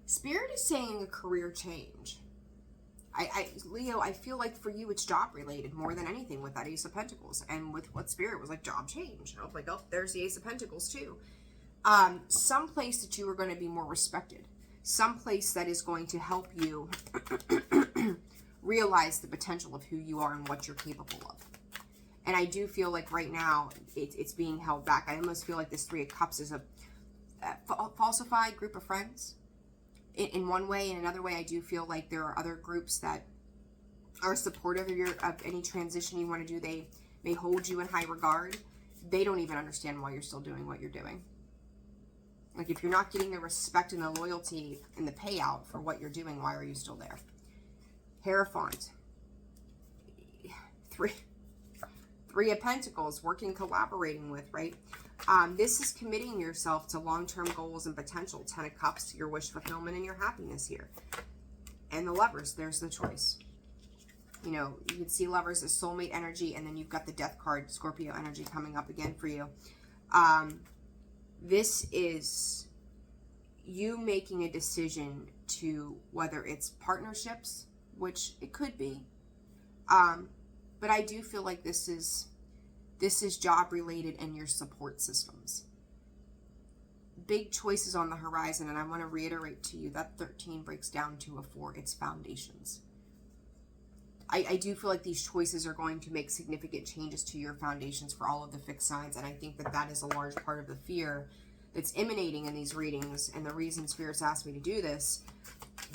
S1: Spirit is saying a career change. Leo, I feel like for you it's job related more than anything with that Ace of Pentacles. And with what Spirit was like, job change. I was like, oh, there's the Ace of Pentacles too. Some place that you are going to be more respected. Some place that is going to help you realize the potential of who you are and what you're capable of. And I do feel like right now it's being held back. I almost feel like this Three of Cups is a falsified group of friends. In one way, in another way, I do feel like there are other groups that are supportive of any transition you want to do. They may hold you in high regard. They don't even understand why you're still doing what you're doing. Like, if you're not getting the respect and the loyalty and the payout for what you're doing, why are you still there? Hierophant. Three of Pentacles, working, collaborating with, right? This is committing yourself to long-term goals and potential. Ten of Cups, your wish fulfillment and your happiness here. And the Lovers, there's the choice. You know, you can see Lovers as soulmate energy, and then you've got the Death card, Scorpio energy coming up again for you. This is you making a decision to whether it's partnerships, which it could be, but I do feel like this is job related and your support systems. Big choices on the horizon, and I want to reiterate to you that 13 breaks down to a 4. It's foundations. I do feel like these choices are going to make significant changes to your foundations for all of the fixed signs, and I think that is a large part of the fear that's emanating in these readings, and the reason Spirit's asked me to do this,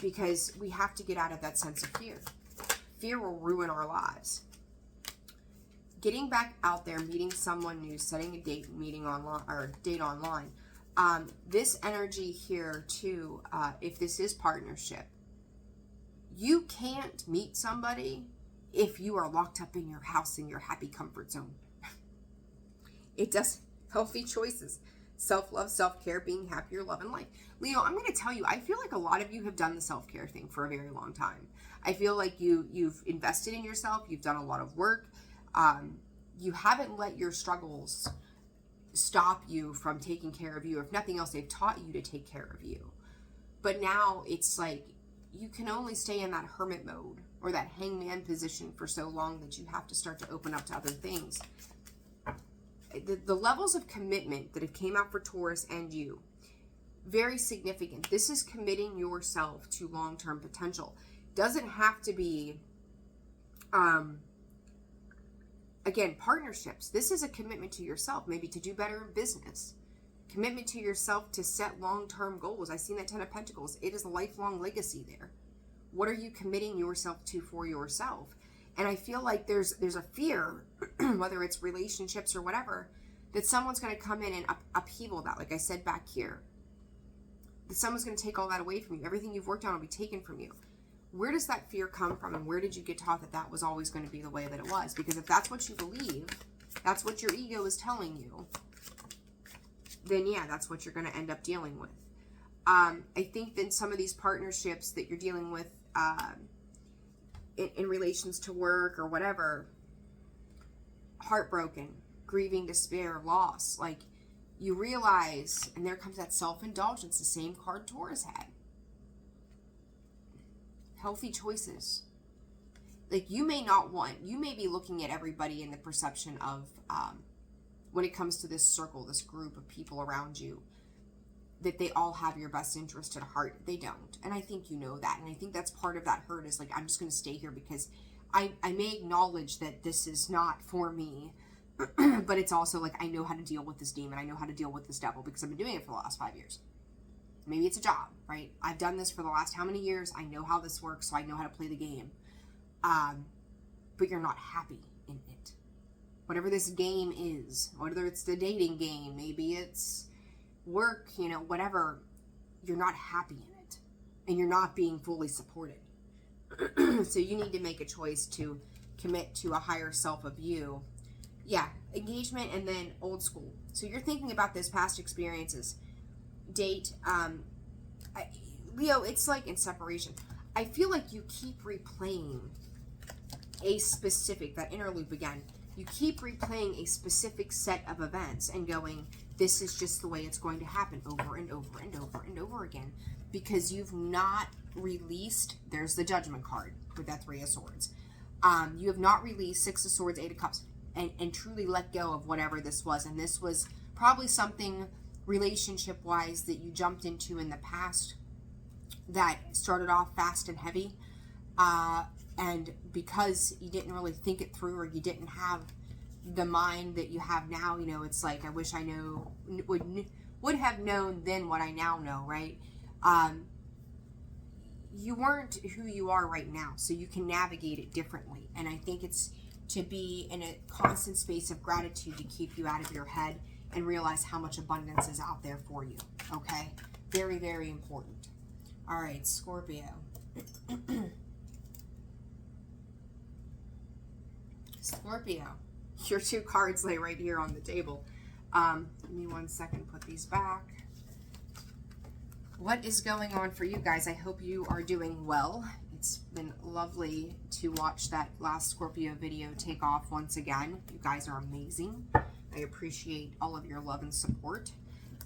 S1: because we have to get out of that sense of fear. Fear will ruin our lives. Getting back out there, meeting someone new, setting a date, meeting online, or date online. This energy here too, if this is partnership, You can't meet somebody if you are locked up in your house in your happy comfort zone. It does. Healthy choices, self-love, self-care, being happier, love, and life. Leo, I'm going to tell you, I feel like a lot of you have done the self-care thing for a very long time. I feel like you've invested in yourself. You've done a lot of work. You haven't let your struggles stop you from taking care of you. If nothing else, they've taught you to take care of you. But now it's like you can only stay in that hermit mode or that hangman position for so long that you have to start to open up to other things. The levels of commitment that have came out for Taurus and you, very significant. This is committing yourself to long-term potential. Doesn't have to be, again, partnerships. This is a commitment to yourself, maybe to do better in business. Commitment to yourself to set long-term goals. I've seen that 10 of Pentacles. It is a lifelong legacy there. What are you committing yourself to for yourself? And I feel like there's a fear, whether it's relationships or whatever, that someone's going to come in and upheaval that, like I said back here. That someone's going to take all that away from you. Everything you've worked on will be taken from you. Where does that fear come from, and where did you get taught that that was always going to be the way that it was? Because if that's what you believe, that's what your ego is telling you, then yeah, that's what you're going to end up dealing with. I think that some of these partnerships that you're dealing with in relations to work or whatever, heartbroken, grieving, despair, loss, like you realize, and there comes that self-indulgence, the same card Taurus had. Healthy choices. Like you may be looking at everybody in the perception of, when it comes to this circle, this group of people around you, that they all have your best interest at heart. They don't. And I think you know that. And I think that's part of that hurt is like, I'm just going to stay here because I may acknowledge that this is not for me, but it's also like, I know how to deal with this demon. I know how to deal with this devil because I've been doing it for the last 5 years. Maybe it's a job, right? I've done this for the last how many years? I know how this works, so I know how to play the game. But you're not happy in it. Whatever this game is, whether it's the dating game, maybe it's work, you know, whatever, you're not happy in it. And you're not being fully supported. So you need to make a choice to commit to a higher self of you. Yeah, engagement and then old school. So you're thinking about this past experiences. Date, Leo, it's like in separation. I feel like you keep replaying a specific, that inner loop again. You keep replaying a specific set of events and going, this is just the way it's going to happen over and over and over and over again. Because you've not released, there's the Judgment card with that 3 of Swords. You have not released 6 of Swords, 8 of Cups, and truly let go of whatever this was. And this was probably something relationship-wise that you jumped into in the past that started off fast and heavy. And because you didn't really think it through, or you didn't have the mind that you have now, you know, it's like, I wish I would have known then what I now know, right? You weren't who you are right now, so you can navigate it differently. And I think it's to be in a constant space of gratitude to keep you out of your head and realize how much abundance is out there for you, okay? Very, very important. All right, Scorpio. Scorpio, your 2 cards lay right here on the table. Give me 1 second, put these back. What is going on for you guys? I hope you are doing well. It's been lovely to watch that last Scorpio video take off once again. You guys are amazing. I appreciate all of your love and support.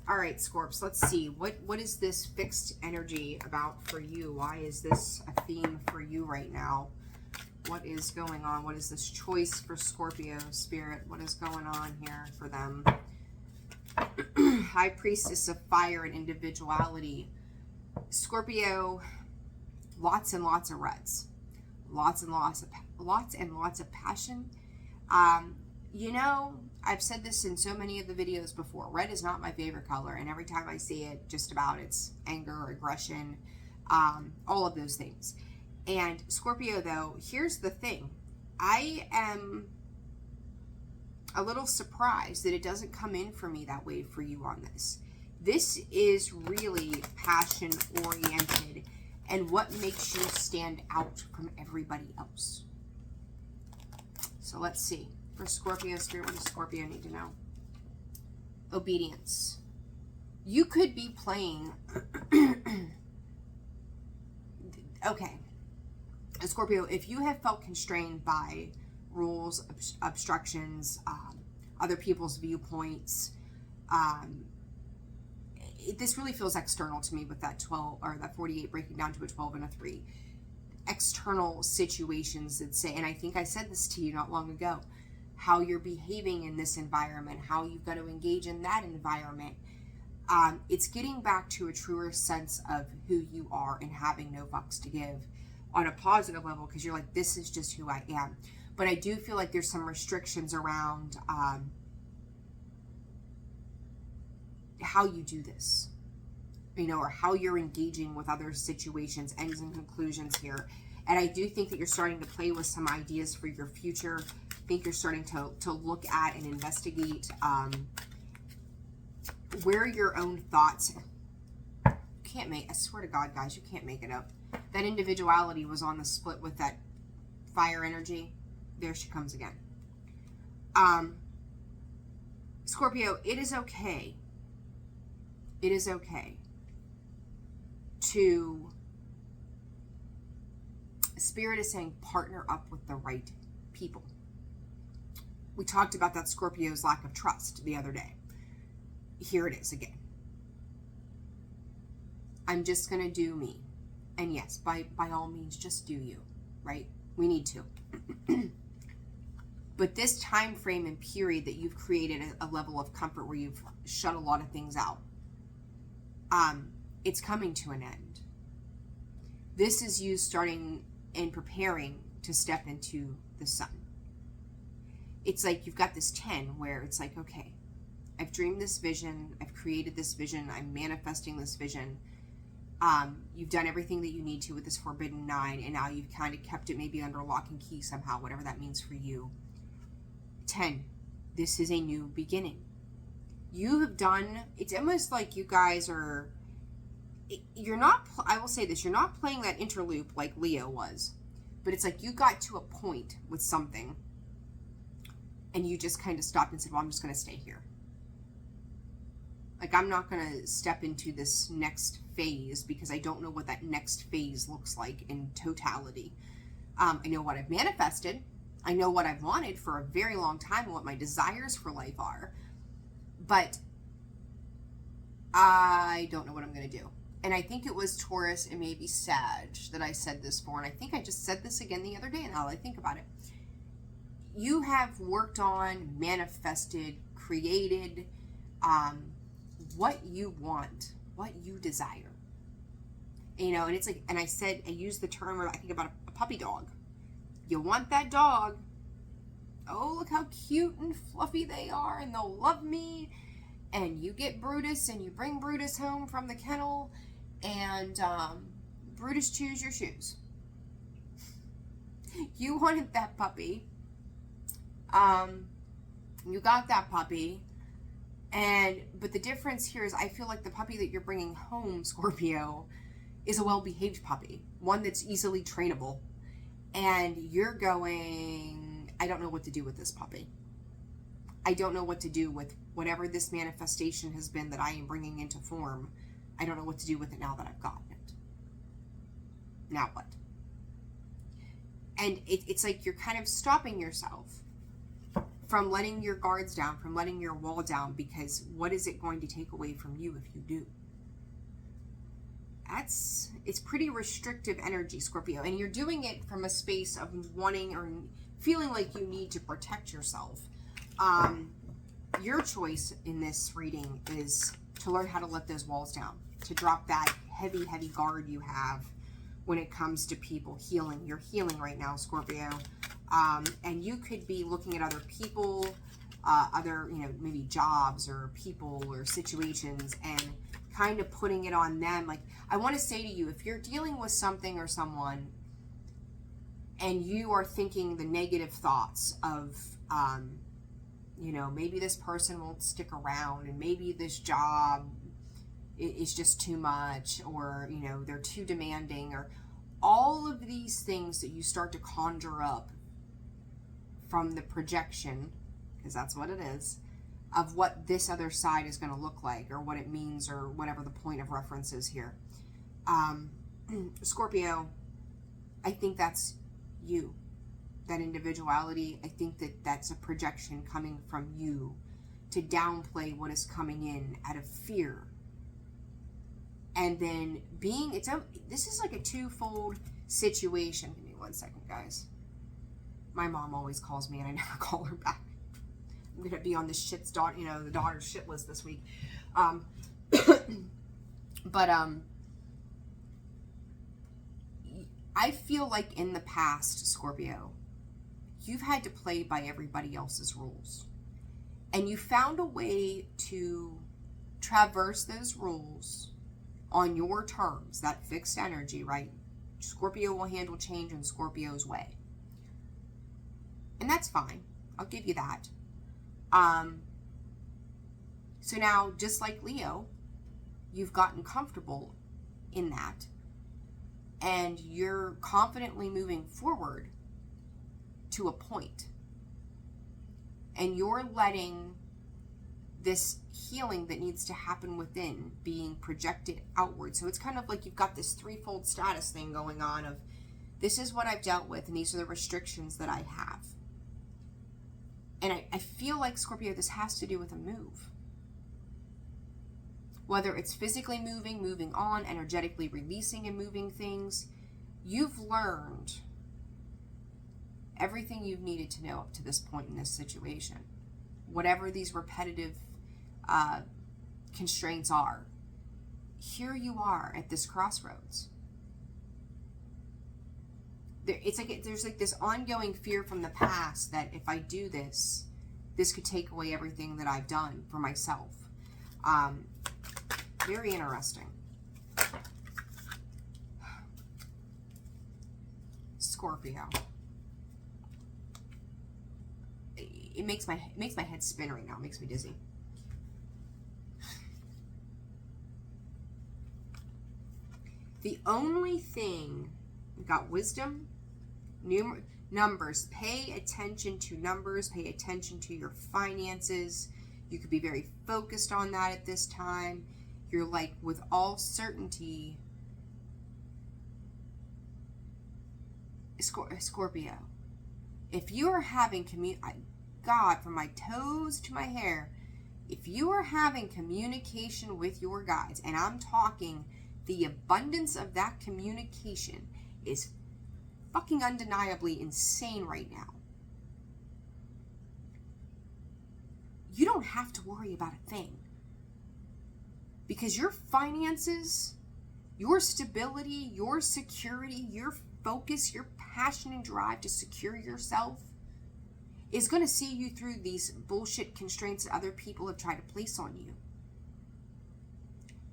S1: All right, Scorps, let's see. What is this fixed energy about for you? Why is this a theme for you right now? What is going on? What is this choice for Scorpio Spirit? What is going on here for them? High Priestess of Fire and Individuality. Scorpio, lots and lots of reds. Lots and lots of passion. You know, I've said this in so many of the videos before. Red is not my favorite color, and every time I see it, just about it's anger, aggression, all of those things. And Scorpio, though, here's the thing. I am a little surprised that it doesn't come in for me that way for you on this. This is really passion-oriented and what makes you stand out from everybody else. So let's see. For Scorpio Spirit, what does Scorpio need to know? Obedience. You could be playing... Okay. Scorpio, if you have felt constrained by rules, obstructions, other people's viewpoints, this really feels external to me with that 12 or that 48 breaking down to a 12 and a 3. External situations that say, and I think I said this to you not long ago, how you're behaving in this environment, how you've got to engage in that environment. It's getting back to a truer sense of who you are and having no fucks to give on a positive level, because you're like, this is just who I am. But I do feel like there's some restrictions around how you do this, you know, or how you're engaging with other situations, ends and conclusions here. And I do think that you're starting to play with some ideas for your future. I think you're starting to look at and investigate where your own thoughts, you can't make, I swear to God, guys, you can't make it up. That individuality was on the split with that fire energy. There she comes again. Scorpio, it is okay. It is okay to, Spirit is saying, partner up with the right people. We talked about that Scorpio's lack of trust the other day. Here it is again. I'm just going to do me. And yes, by all means, just do you, right? We need to. But this time frame and period that you've created a level of comfort where you've shut a lot of things out, it's coming to an end. This is you starting and preparing to step into the sun. It's like you've got this 10 where it's like, okay, I've dreamed this vision, I've created this vision, I'm manifesting this vision. You've done everything that you need to with this forbidden 9, and now you've kind of kept it maybe under lock and key somehow, whatever that means for you. 10, this is a new beginning. You have done, it's almost like you guys are, you're not, I will say this, you're not playing that interloop like Leo was, but it's like you got to a point with something and you just kind of stopped and said, well, I'm just going to stay here. Like, I'm not going to step into this next phase because I don't know what that next phase looks like in totality. I know what I've manifested. I know what I've wanted for a very long time and what my desires for life are. But I don't know what I'm going to do. And I think it was Taurus and maybe Sag that I said this for. And I think I just said this again the other day now that I think about it. You have worked on, manifested, created, what you want, what you desire. You know, and it's like, and I said, I used the term, I think about a puppy dog. You want that dog. Oh, look how cute and fluffy they are, and they'll love me. And you get Brutus, and you bring Brutus home from the kennel, and Brutus chews your shoes. You wanted that puppy. You got that puppy. But the difference here is I feel like the puppy that you're bringing home, Scorpio, is a well-behaved puppy, one that's easily trainable. And you're going, I don't know what to do with this puppy. I don't know what to do with whatever this manifestation has been that I am bringing into form. I don't know what to do with it now that I've gotten it. Now what? And it's like you're kind of stopping yourself from letting your guards down, from letting your wall down, because what is it going to take away from you if you do? It's pretty restrictive energy, Scorpio, and you're doing it from a space of wanting or feeling like you need to protect yourself. Your choice in this reading is to learn how to let those walls down, to drop that heavy, heavy guard you have when it comes to people healing. You're healing right now, Scorpio. And you could be looking at other people, other, maybe jobs or people or situations and kind of putting it on them. Like, I want to say to you, if you're dealing with something or someone and you are thinking the negative thoughts of, maybe this person won't stick around and maybe this job, it's just too much, or, you know, they're too demanding, or all of these things that you start to conjure up from the projection, because that's what it is, of what this other side is going to look like, or what it means, or whatever the point of reference is here. Scorpio, I think that's you, that individuality. I think that that's a projection coming from you to downplay what is coming in out of fear. And then this is like a twofold situation. Give me 1 second, guys. My mom always calls me and I never call her back. I'm going to be on the the daughter's shit list this week. I feel like in the past, Scorpio, you've had to play by everybody else's rules. And you found a way to traverse those rules on your terms, that fixed energy, right? Scorpio will handle change in Scorpio's way. And that's fine. I'll give you that. So now, just like Leo, you've gotten comfortable in that. And you're confidently moving forward to a point. And you're letting this healing that needs to happen within being projected outward. So it's kind of like you've got this threefold status thing going on of, this is what I've dealt with, and these are the restrictions that I have. And I feel like, Scorpio, this has to do with a move. Whether it's physically moving on, energetically releasing and moving things, you've learned everything you've needed to know up to this point in this situation. Whatever these repetitive constraints are, here you are at this crossroads. There's like this ongoing fear from the past that if I do this could take away everything that I've done for myself. Very interesting. Scorpio. It makes my head spin right now. It makes me dizzy. The only thing, we got wisdom, numbers. Pay attention to numbers. Pay attention to your finances. You could be very focused on that at this time. You're like, with all certainty, Scorpio, if you are having God, from my toes to my hair, if you are having communication with your guides, and I'm talking the abundance of that communication is fucking undeniably insane right now. You don't have to worry about a thing. Because your finances, your stability, your security, your focus, your passion and drive to secure yourself is going to see you through these bullshit constraints that other people have tried to place on you.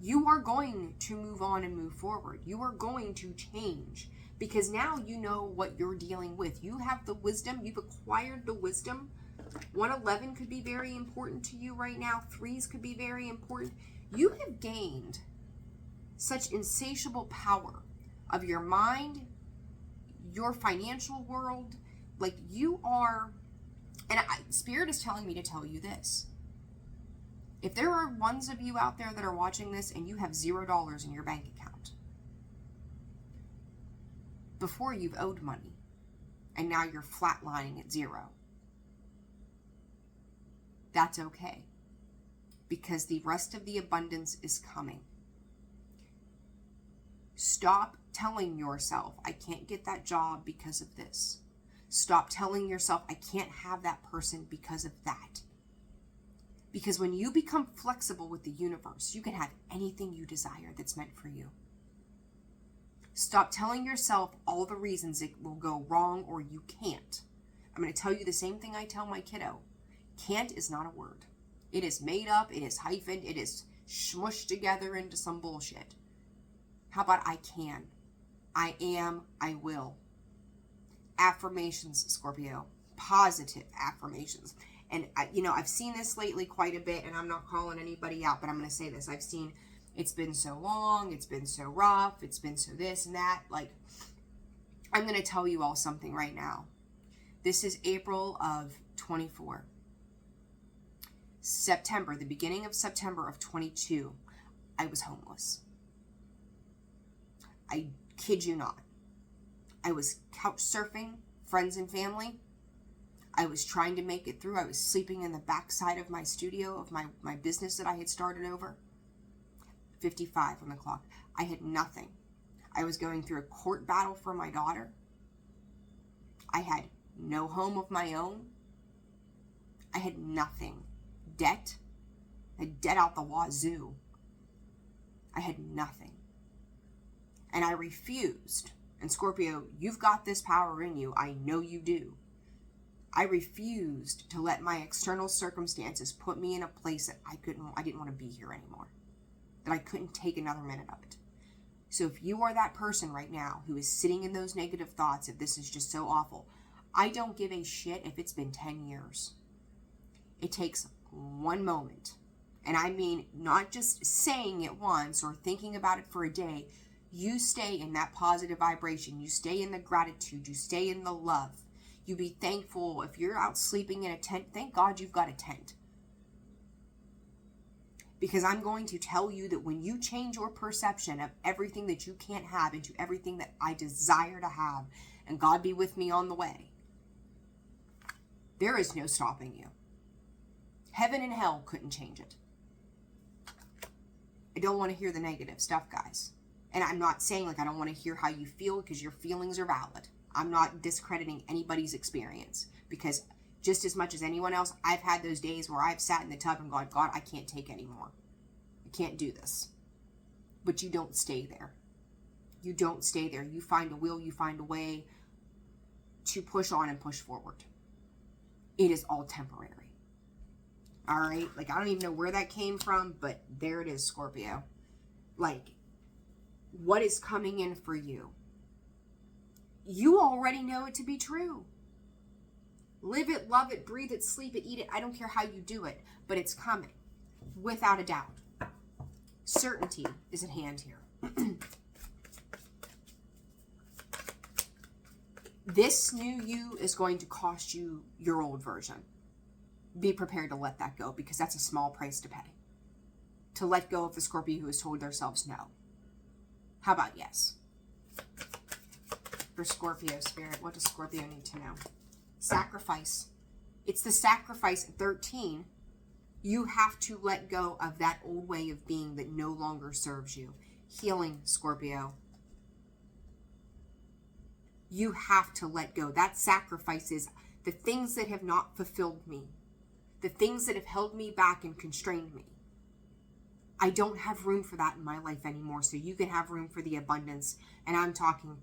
S1: You are going to move on and move forward. You are going to change because now you know what you're dealing with. You have the wisdom. You've acquired the wisdom. 111 could be very important to you right now. 3s could be very important. You have gained such insatiable power of your mind, your financial world. Like you are, and Spirit is telling me to tell you this. If there are ones of you out there that are watching this and you have $0 in your bank account, before you've owed money, and now you're flatlining at 0, that's okay. Because the rest of the abundance is coming. Stop telling yourself, I can't get that job because of this. Stop telling yourself, I can't have that person because of that. Because when you become flexible with the universe, you can have anything you desire that's meant for you. Stop telling yourself all the reasons it will go wrong or you can't. I'm going to tell you the same thing I tell my kiddo. Can't is not a word. It is made up, it is hyphened, it is smushed together into some bullshit. How about I can? I am, I will. Affirmations, Scorpio. Positive affirmations. And, I've seen this lately quite a bit, and I'm not calling anybody out, but I'm going to say this. I've seen It's been so long. It's been so rough. It's been so this and that. Like, I'm going to tell you all something right now. This is April of 24. September, the beginning of September of 22, I was homeless. I kid you not. I was couch surfing, friends and family. I was trying to make it through. I was sleeping in the backside of my studio of my business that I had started over. 55 on the clock. I had nothing. I was going through a court battle for my daughter. I had no home of my own. I had nothing. Debt. I had debt out the wazoo. I had nothing. And I refused. And Scorpio, you've got this power in you. I know you do. I refused to let my external circumstances put me in a place that I didn't want to be here anymore. That I couldn't take another minute of it. So if you are that person right now who is sitting in those negative thoughts, if this is just so awful, I don't give a shit if it's been 10 years. It takes one moment. And I mean, not just saying it once or thinking about it for a day. You stay in that positive vibration. You stay in the gratitude. You stay in the love. You be thankful. If you're out sleeping in a tent, thank God you've got a tent. Because I'm going to tell you that when you change your perception of everything that you can't have into everything that I desire to have, and God be with me on the way, there is no stopping you. Heaven and hell couldn't change it. I don't want to hear the negative stuff, guys. And I'm not saying like I don't want to hear how you feel, because your feelings are valid. I'm not discrediting anybody's experience, because just as much as anyone else, I've had those days where I've sat in the tub and gone, God, I can't take anymore. I can't do this. But you don't stay there. You don't stay there. You find a will, you find a way to push on and push forward. It is all temporary. All right? Like, I don't even know where that came from, but there it is, Scorpio. Like, what is coming in for you? You already know it to be true. Live it, love it, breathe it, sleep it, eat it. I don't care how you do it, but it's coming. Without a doubt. Certainty is at hand here. This new you is going to cost you your old version. Be prepared to let that go, because that's a small price to pay. To let go of the Scorpio who has told themselves no. How about yes? For Scorpio spirit, what does Scorpio need to know? Sacrifice. It's the sacrifice at 13. You have to let go of that old way of being that no longer serves you. Healing, Scorpio. You have to let go. That sacrifice is the things that have not fulfilled me. The things that have held me back and constrained me. I don't have room for that in my life anymore, so you can have room for the abundance. And I'm talking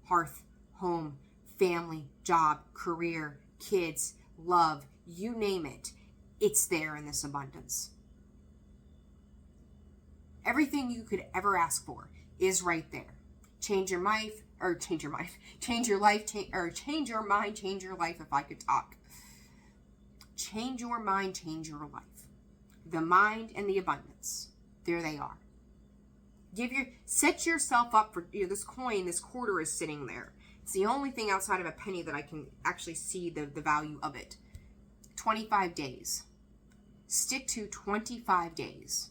S1: hearth, home, family, job, career, kids, love, you name it. It's there in this abundance. Everything you could ever ask for is right there. Change your mind, change your life, change your mind, change your life, if I could talk. Change your mind, change your life. The mind and the abundance. There they are. Set yourself up for, this coin, this quarter is sitting there. It's the only thing outside of a penny that I can actually see the value of it. 25 days. Stick to 25 days.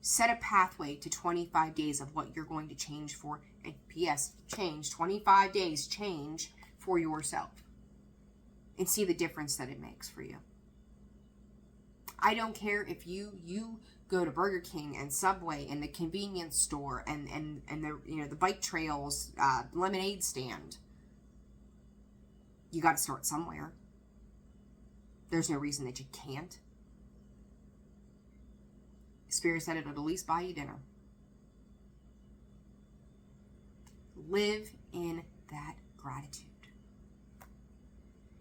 S1: Set a pathway to 25 days of what you're going to change for. And P.S. change. 25 days change for yourself. And see the difference that it makes for you. I don't care if you go to Burger King and Subway and the convenience store and the bike trails, lemonade stand. You got to start somewhere. There's no reason that you can't. Spirit said it'll at least buy you dinner. Live in that gratitude.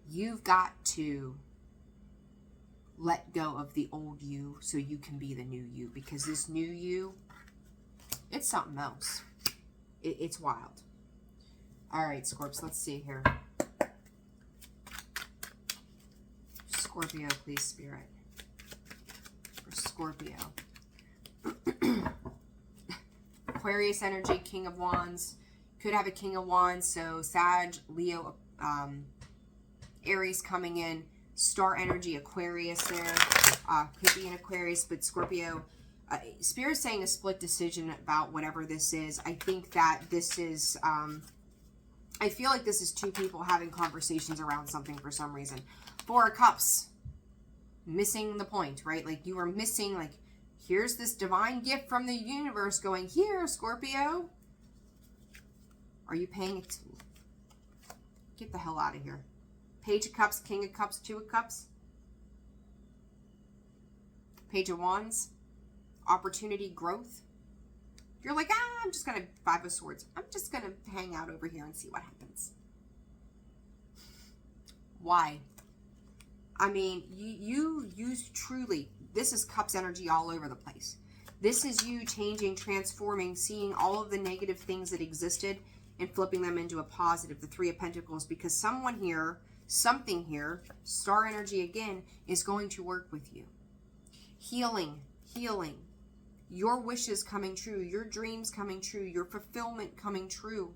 S1: You've got to let go of the old you so you can be the new you, because this new you, it's something else. It's wild. All right, Scorps, let's see here. Scorpio, please, Spirit. For Scorpio. Aquarius energy, King of Wands. Could have a King of Wands, so Sag, Leo, Aries coming in. Star energy, Aquarius there. Could be an Aquarius, but Scorpio. Spirit's saying a split decision about whatever this is. I think that this is, I feel like this is two people having conversations around something for some reason. Four of Cups. Missing the point, right? Like you were missing, like, here's this divine gift from the universe going, here, Scorpio. Are you paying it? Get the hell out of here. Page of Cups, King of Cups, Two of Cups. Page of Wands. Opportunity, growth. You're like, I'm just going to, Five of Swords. I'm just going to hang out over here and see what happens. Why? I mean, you truly, this is Cups energy all over the place. This is you changing, transforming, seeing all of the negative things that existed and flipping them into a positive, the Three of Pentacles, because someone here, something here, star energy again, is going to work with you. Healing, healing. Your wishes coming true, your dreams coming true, your fulfillment coming true,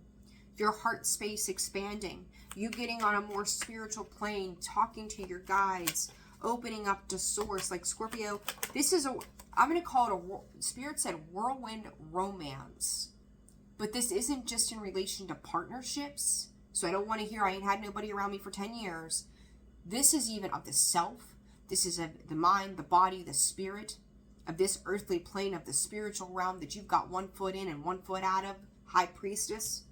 S1: your heart space expanding, you getting on a more spiritual plane, talking to your guides, opening up to source. Like Scorpio, this is I'm going to call it Spirit said whirlwind romance. But this isn't just in relation to partnerships. So I don't want to hear, I ain't had nobody around me for 10 years. This is even of the self. This is of the mind, the body, the spirit, of this earthly plane, of the spiritual realm that you've got 1 foot in and 1 foot out of. High Priestess.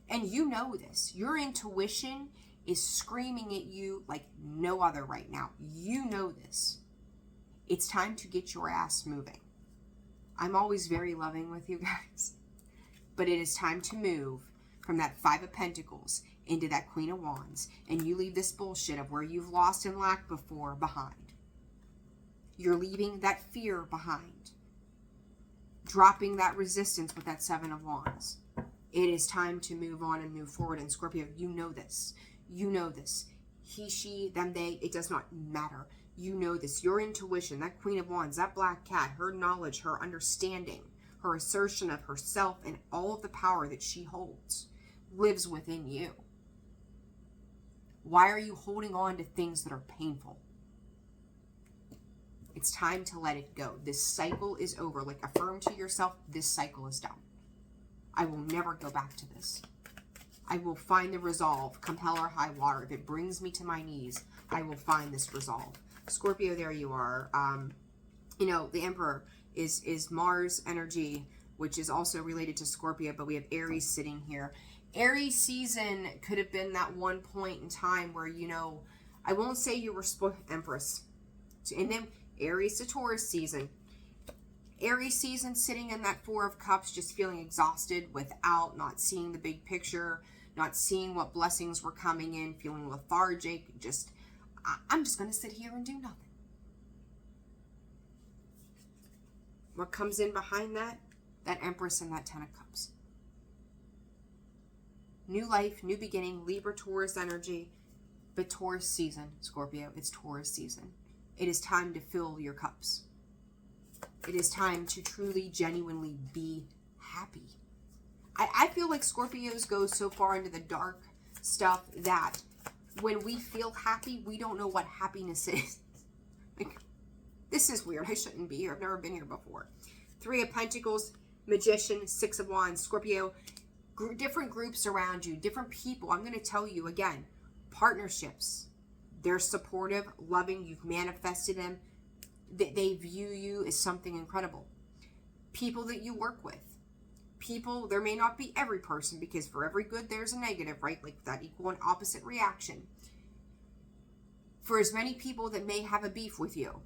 S1: And you know this. Your intuition is screaming at you like no other right now. You know this. It's time to get your ass moving. I'm always very loving with you guys. But it is time to move from that Five of Pentacles into that Queen of Wands. And you leave this bullshit of where you've lost and lacked before behind. You're leaving that fear behind. Dropping that resistance with that Seven of Wands. It is time to move on and move forward. And Scorpio, you know this. You know this. He, she, them, they, it does not matter. You know this. Your intuition, that Queen of Wands, that black cat, her knowledge, her understanding, her assertion of herself and all of the power that she holds lives within you. Why are you holding on to things that are painful? It's time to let it go. This cycle is over. Like, affirm to yourself, this cycle is done. I will never go back to this. I will find the resolve, come hell or high water. If it brings me to my knees, I will find this resolve. Scorpio, there you are. You know, the Emperor is Mars energy, which is also related to Scorpio, but we have Aries sitting here. Aries season could have been that one point in time where, you know, I won't say you were Empress. And then Aries to Taurus season. Aries season sitting in that Four of Cups, just feeling exhausted without, not seeing the big picture, not seeing what blessings were coming in, feeling lethargic, just, I'm just going to sit here and do nothing. What comes in behind that? That Empress and that Ten of Cups. New life, new beginning, Libra, Taurus energy, but Taurus season, Scorpio, it's Taurus season. It is time to fill your cups. It is time to truly, genuinely be happy. I feel like Scorpios go so far into the dark stuff that when we feel happy, we don't know what happiness is. Like, this is weird. I shouldn't be here. I've never been here before. Three of Pentacles, Magician, Six of Wands, Scorpio. Different groups around you, different people. I'm going to tell you again, partnerships. They're supportive, loving. You've manifested them. They view you as something incredible. People that you work with. People, there may not be every person, because for every good there's a negative, right? Like that equal and opposite reaction. For as many people that may have a beef with you,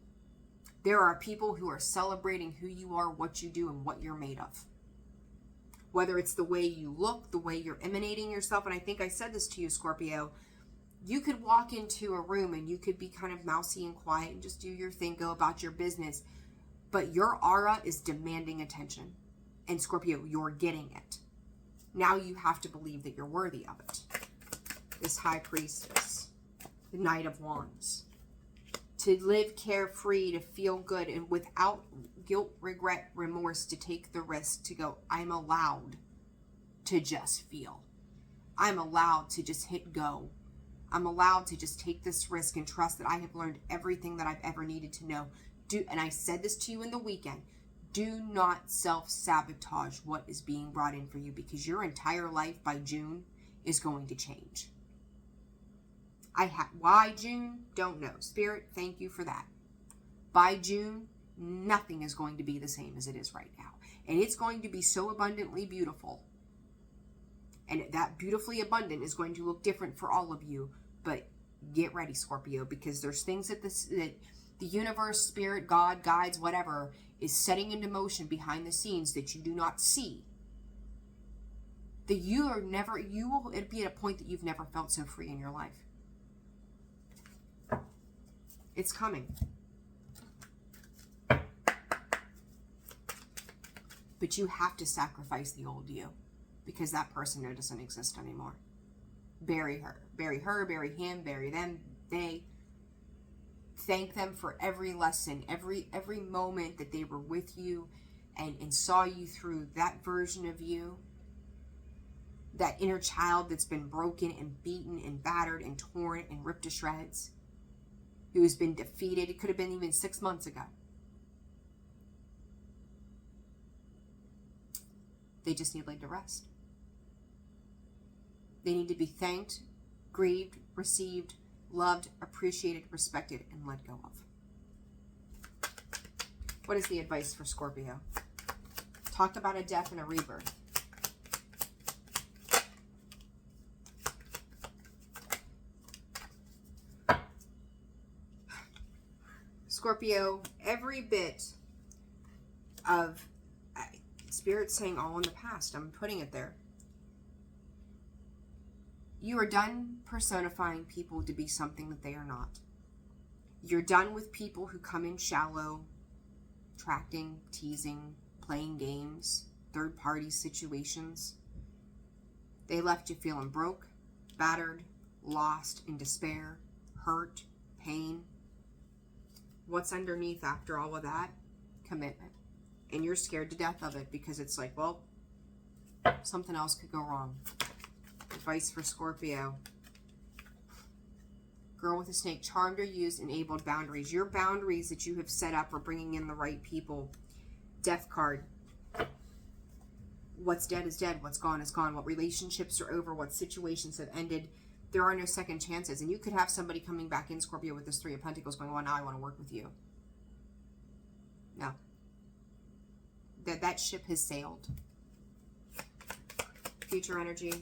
S1: there are people who are celebrating who you are, what you do, and what you're made of. Whether it's the way you look, the way you're emanating yourself. And I think I said this to you, Scorpio. You could walk into a room and you could be kind of mousy and quiet and just do your thing, go about your business. But your aura is demanding attention. And Scorpio, you're getting it. Now you have to believe that you're worthy of it. This High Priestess, the Knight of Wands. to live carefree, to feel good, and without guilt, regret, remorse, to take the risk to go, I'm allowed to just feel. I'm allowed to just hit go. I'm allowed to just take this risk and trust that I have learned everything that I've ever needed to know. And I said this to you in the weekend, do not self-sabotage what is being brought in for you, because your entire life by June is going to change. Why June? Don't know. Spirit, thank you for that. By June, nothing is going to be the same as it is right now. And it's going to be so abundantly beautiful. And that beautifully abundant is going to look different for all of you. But get ready, Scorpio, because there's things that the universe, spirit, God, guides, whatever, is setting into motion behind the scenes that you do not see. That it'll be at a point that you've never felt so free in your life. It's coming. But you have to sacrifice the old you, because that person doesn't exist anymore. Bury her, bury him, bury them, they. Thank them for every lesson, every moment that they were with you and saw you through that version of you, that inner child that's been broken and beaten and battered and torn and ripped to shreds, who has been defeated. It could have been even 6 months ago. They just need laid to rest. They need to be thanked, grieved, received, loved, appreciated, respected, and let go of. What is the advice for Scorpio? Talk about a death and a rebirth. Scorpio, every bit of Spirit saying all in the past. I'm putting it there. You are done personifying people to be something that they are not. You're done with people who come in shallow, attracting, teasing, playing games, third-party situations. They left you feeling broke, battered, lost, in despair, hurt, pain. What's underneath after all of that? Commitment. And you're scared to death of it because it's like, well, something else could go wrong. Advice for Scorpio. Girl with a snake. Charmed or used, enabled boundaries. Your boundaries that you have set up are bringing in the right people. Death card. What's dead is dead. What's gone is gone. What relationships are over. What situations have ended. There are no second chances. And you could have somebody coming back in, Scorpio, with this 3 of Pentacles going, well, now I want to work with you. No. That ship has sailed. Future energy.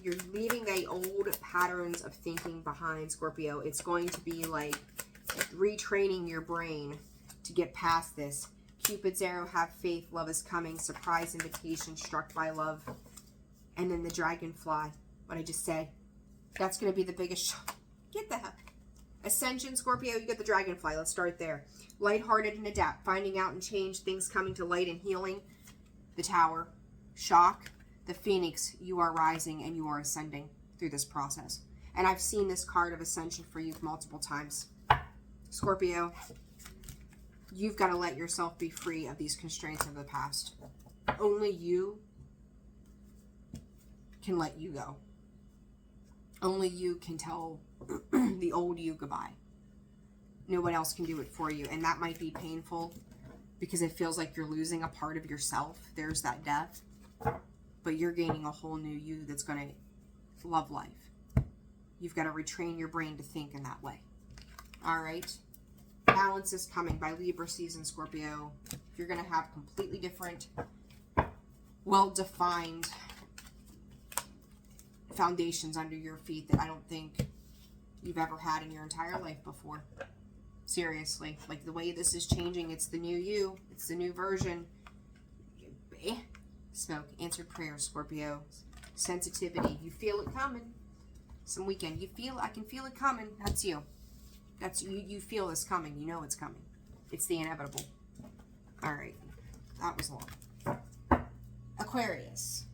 S1: You're leaving the old patterns of thinking behind, Scorpio. It's going to be like retraining your brain to get past this. Cupid's arrow, have faith, love is coming, surprise invitation, struck by love. And then the dragonfly, what I just said. That's going to be the biggest shock. Get the heck. Ascension, Scorpio, you get the dragonfly. Let's start there. Lighthearted and adapt. Finding out and change. Things coming to light and healing. The Tower. Shock. The Phoenix. You are rising and you are ascending through this process. And I've seen this card of ascension for you multiple times. Scorpio, you've got to let yourself be free of these constraints of the past. Only you can let you go. Only you can tell the old you goodbye. No one else can do it for you. And that might be painful because it feels like you're losing a part of yourself. There's that death. But you're gaining a whole new you that's going to love life. You've got to retrain your brain to think in that way. All right. Balance is coming by Libra season, Scorpio. You're going to have completely different, well-defined foundations under your feet that I don't think you've ever had in your entire life before. Seriously. Like the way this is changing, it's the new you. It's the new version. Smoke. Answered prayers, Scorpio. Sensitivity. You feel it coming. Some weekend. I can feel it coming. That's you. That's you. You feel this coming. You know it's coming. It's the inevitable. All right. That was long. Aquarius.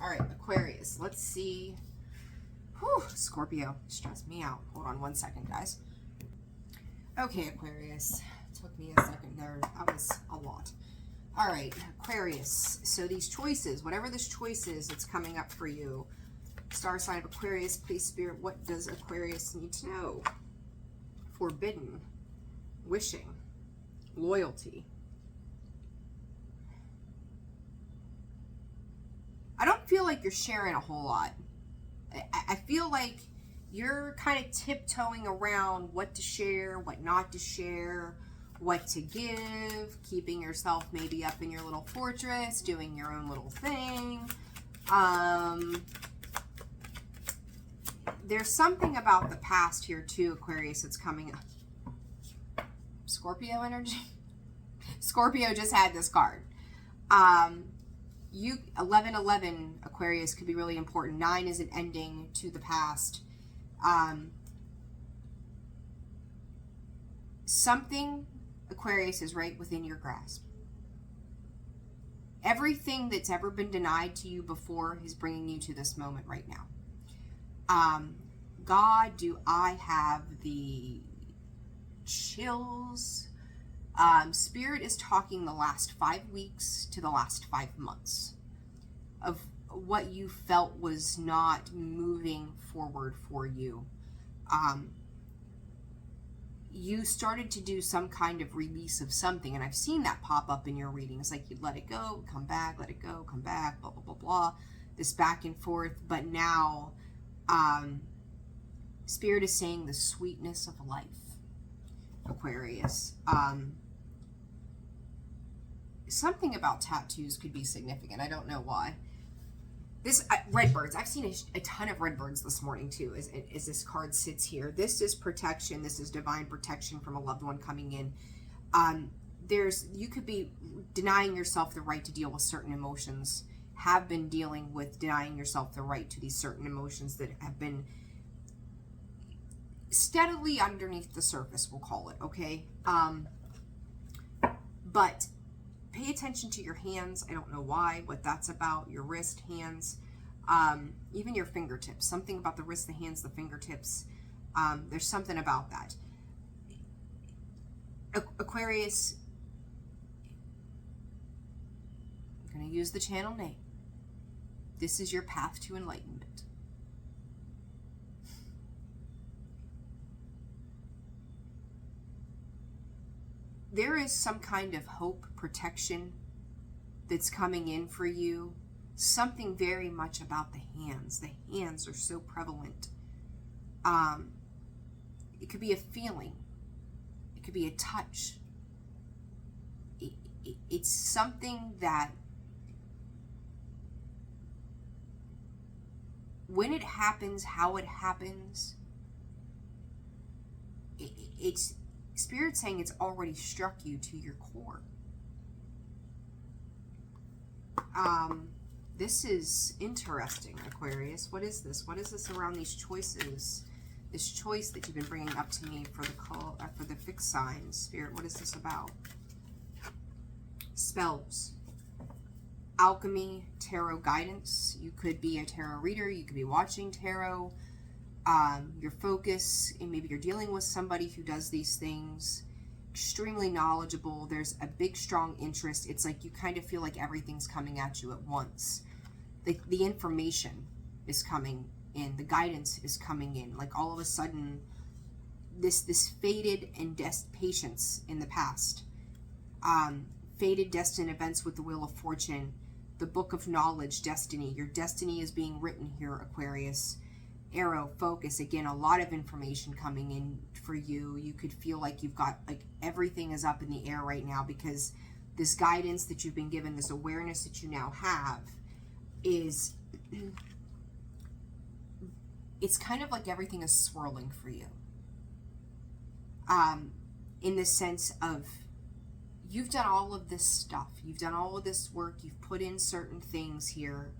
S1: All right, Aquarius. Let's see. Whew. Scorpio. Stress me out. Hold on one second, guys. Okay, Aquarius. Took me a second there. That was a lot. All right, Aquarius. So these choices, whatever this choice is, it's coming up for you. Star sign of Aquarius, please, Spirit, what does Aquarius need to know? Forbidden, wishing, loyalty. I don't feel like you're sharing a whole lot. I feel like you're kind of tiptoeing around what to share, what not to share, what to give, keeping yourself maybe up in your little fortress, doing your own little thing. There's something about the past here too, Aquarius, that's coming up. Scorpio energy? Scorpio just had this card. 1111 Aquarius could be really important. 9 is an ending to the past. Something, Aquarius, is right within your grasp. Everything that's ever been denied to you before is bringing you to this moment right now. God, do I have the chills? Spirit is talking the last 5 weeks to the last 5 months of what you felt was not moving forward for you. You started to do some kind of release of something, and I've seen that pop up in your readings, like you'd let it go, come back, let it go, come back, blah, blah, blah, blah, this back and forth. But now, Spirit is saying the sweetness of life, Aquarius. Something about tattoos could be significant. I don't know why. This redbirds. I've seen a ton of redbirds this morning too. As this card sits here, this is protection. This is divine protection from a loved one coming in. You could be denying yourself the right to deal with certain emotions. Have been dealing with denying yourself the right to these certain emotions that have been steadily underneath the surface. We'll call it, okay. But pay attention to your hands. I don't know why, what that's about. Your wrist, hands, even your fingertips. Something about the wrist, the hands, the fingertips. There's something about that. Aquarius, I'm going to use the channel name. This is your path to enlightenment. There is some kind of hope, protection that's coming in for you. Something very much about the hands. The hands are so prevalent. It could be a feeling. It could be a touch. It's something that when it happens, how it happens, it's Spirit saying it's already struck you to your core. This is interesting, Aquarius. What is this? What is this around these choices? This choice that you've been bringing up to me for the call, for the fixed signs. Spirit, what is this about? Spells, alchemy, tarot guidance. You could be a tarot reader. You could be watching tarot. Your focus, and maybe you're dealing with somebody who does these things, extremely knowledgeable. There's a big, strong interest. It's like you kind of feel like everything's coming at you at once. The information is coming in. The guidance is coming in. Like all of a sudden, this faded and patience in the past. Faded, destined events with the Wheel of Fortune. The Book of Knowledge, destiny. Your destiny is being written here, Aquarius. Arrow, focus, again, a lot of information coming in for you. You could feel like you've got, like, everything is up in the air right now because this guidance that you've been given, this awareness that you now have is, it's kind of like everything is swirling for you. In the sense of, you've done all of this stuff. You've done all of this work. You've put in certain things here.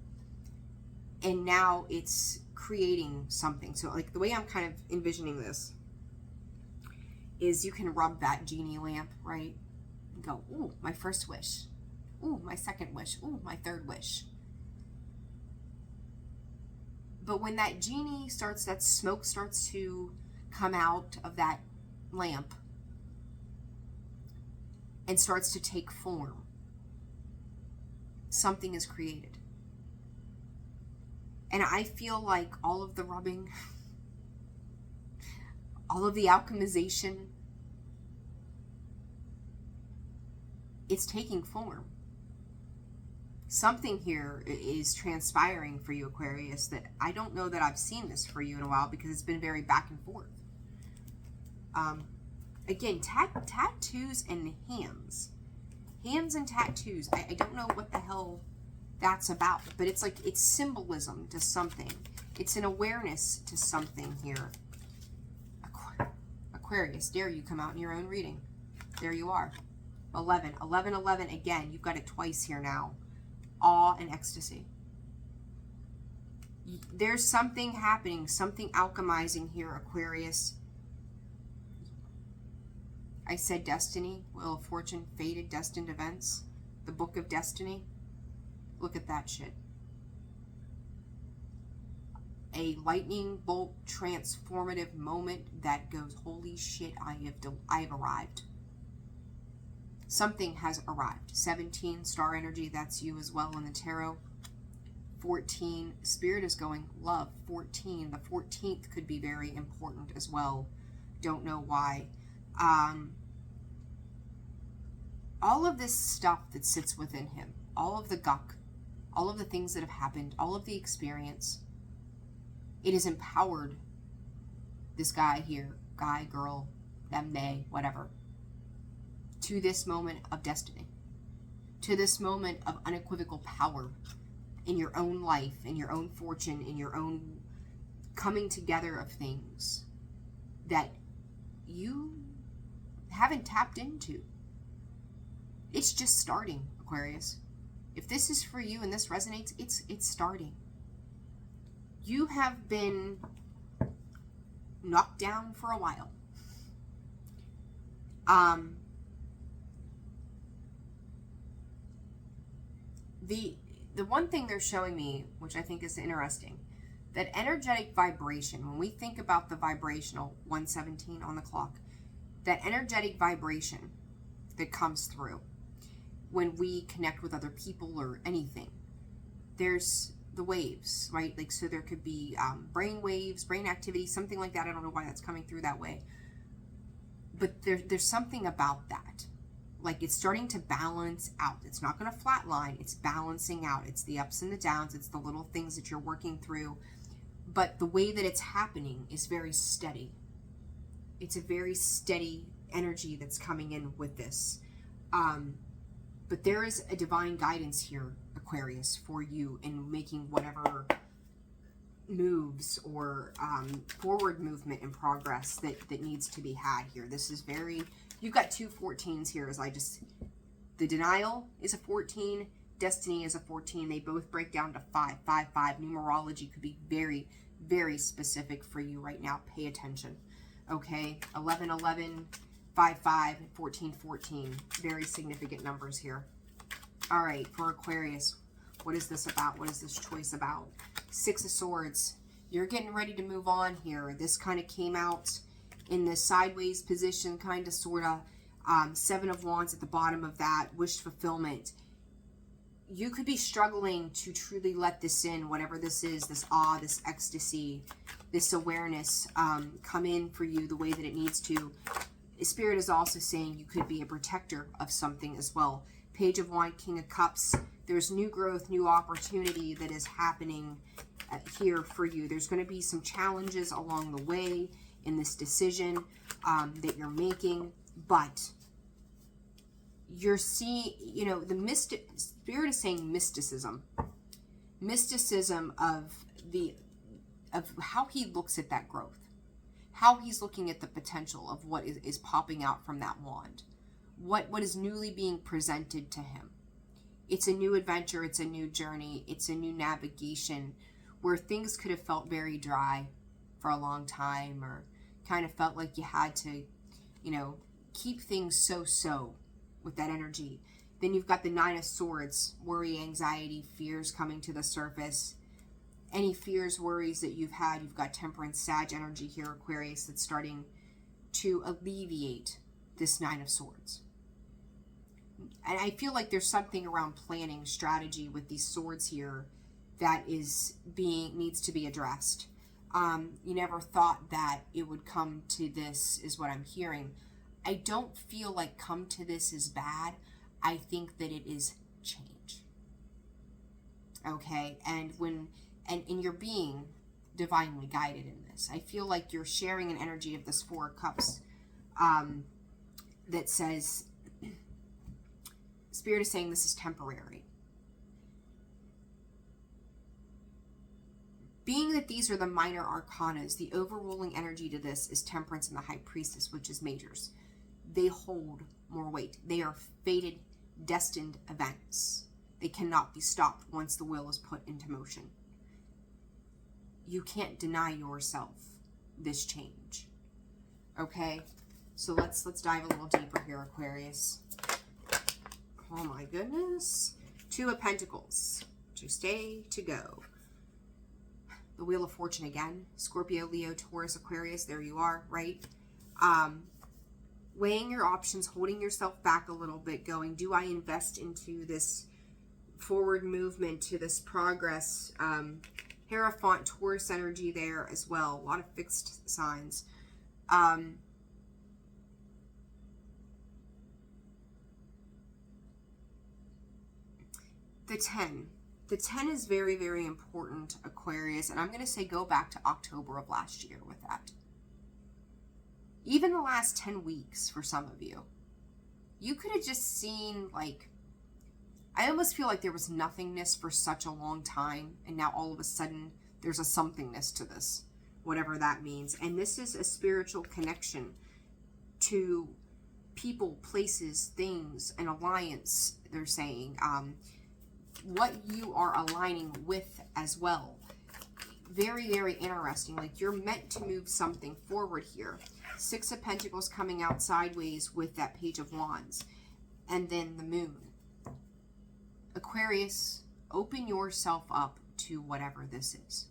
S1: And now it's creating something. So like the way I'm kind of envisioning this is you can rub that genie lamp, right? And go, ooh, my first wish. Ooh, my second wish. Ooh, my third wish. But when that genie starts, that smoke starts to come out of that lamp and starts to take form, something is created. And I feel like all of the rubbing, all of the alchemization, it's taking form. Something here is transpiring for you, Aquarius, that I don't know that I've seen this for you in a while, because it's been very back and forth. Again, tattoos and hands. Hands and tattoos. I don't know what the hell that's about, but it's like, it's symbolism to something. It's an awareness to something here. Aquarius, dare you come out in your own reading. There you are. 11. 11, 11. Again, you've got it twice here now. Awe and ecstasy. There's something happening, something alchemizing here, Aquarius. I said destiny, wheel of fortune, fated, destined events, the book of destiny. Look at that shit. A lightning bolt transformative moment that goes, holy shit, I have arrived. Something has arrived. 17, star energy, that's you as well in the tarot. 14, spirit is going, love. 14, the 14th could be very important as well. Don't know why. All of this stuff that sits within him, all of the guck, all of the things that have happened, all of the experience, it has empowered this guy here, guy, girl, them, they, whatever, to this moment of destiny, to this moment of unequivocal power in your own life, in your own fortune, in your own coming together of things that you haven't tapped into. It's just starting, Aquarius. If this is for you and this resonates, it's starting. You have been knocked down for a while. The one thing they're showing me, which I think is interesting, that energetic vibration, when we think about the vibrational 117 on the clock, that energetic vibration that comes through when we connect with other people or anything, there's the waves, right? Like, so there could be brain waves, brain activity, something like that. I don't know why that's coming through that way, but there's something about that. Like, it's starting to balance out. It's not going to flatline. It's balancing out. It's the ups and the downs. It's the little things that you're working through. But the way that it's happening is very steady. It's a very steady energy that's coming in with this. But there is a divine guidance here, Aquarius, for you in making whatever moves or forward movement and progress that needs to be had here. This is very... You've got two 14s here, as the denial is a 14, destiny is a 14. They both break down to 5, 5, 5. Numerology could be very, very specific for you right now. Pay attention, okay? 11, 11, 5, 5, 14, 14. Very significant numbers here. All right, for Aquarius, what is this about? What is this choice about? 6 of Swords. You're getting ready to move on here. This kind of came out in the sideways position, kind of, sort of. 7 of Wands at the bottom of that, wish fulfillment. You could be struggling to truly let this in, whatever this is, this awe, this ecstasy, this awareness come in for you the way that it needs to. Spirit is also saying you could be a protector of something as well. Page of Wands, King of Cups. There's new growth, new opportunity that is happening here for you. There's going to be some challenges along the way in this decision that you're making, but you're seeing, you know, the Spirit is saying mysticism of how he looks at that growth, how he's looking at the potential of what is popping out from that wand, what is newly being presented to him. It's a new adventure, it's a new journey, it's a new navigation where things could have felt very dry for a long time, or kind of felt like you had to, you know, keep things so with that energy. Then you've got the 9 of Swords, worry, anxiety, fears coming to the surface. any fears, worries that you've had. You've got Temperance, Sag energy here, Aquarius, that's starting to alleviate this Nine of Swords. And I feel like there's something around planning, strategy with these swords here that needs to be addressed. You never thought that it would come to this, is what I'm hearing. I don't feel like come to this is bad. I think that it is change. Okay? And you're being divinely guided in this. I feel like you're sharing an energy of this Four of Cups that says, Spirit is saying this is temporary. Being that these are the minor arcanas, the overruling energy to this is Temperance and the High Priestess, which is majors. They hold more weight. They are fated, destined events. They cannot be stopped once the will is put into motion. You can't deny yourself this change. Okay? So let's dive a little deeper here, Aquarius. Oh my goodness. Two of Pentacles. To stay, to go. The Wheel of Fortune again. Scorpio, Leo, Taurus, Aquarius. There you are, right? Weighing your options, holding yourself back a little bit, going, do I invest into this forward movement, to this progress? Hierophant, Taurus energy there as well. A lot of fixed signs. The 10. The 10 is very, very important, Aquarius. And I'm going to say go back to October of last year with that. Even the last 10 weeks for some of you. You could have just seen, like, I almost feel like there was nothingness for such a long time. And now all of a sudden there's a somethingness to this. Whatever that means. And this is a spiritual connection to people, places, things, an alliance, they're saying. What you are aligning with as well. Very, very interesting. Like, you're meant to move something forward here. Six of Pentacles coming out sideways with that Page of Wands. And then the Moon. Aquarius, open yourself up to whatever this is.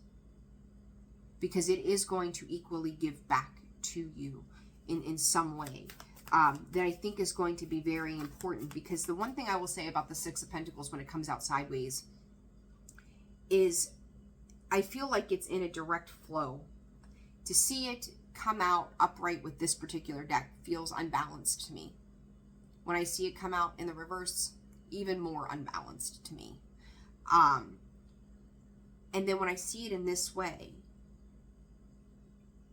S1: Because it is going to equally give back to you in some way. That I think is going to be very important, because the one thing I will say about the Six of Pentacles when it comes out sideways is I feel like it's in a direct flow. To see it come out upright with this particular deck feels unbalanced to me. When I see it come out in the reverse, even more unbalanced to me. And then when I see it in this way,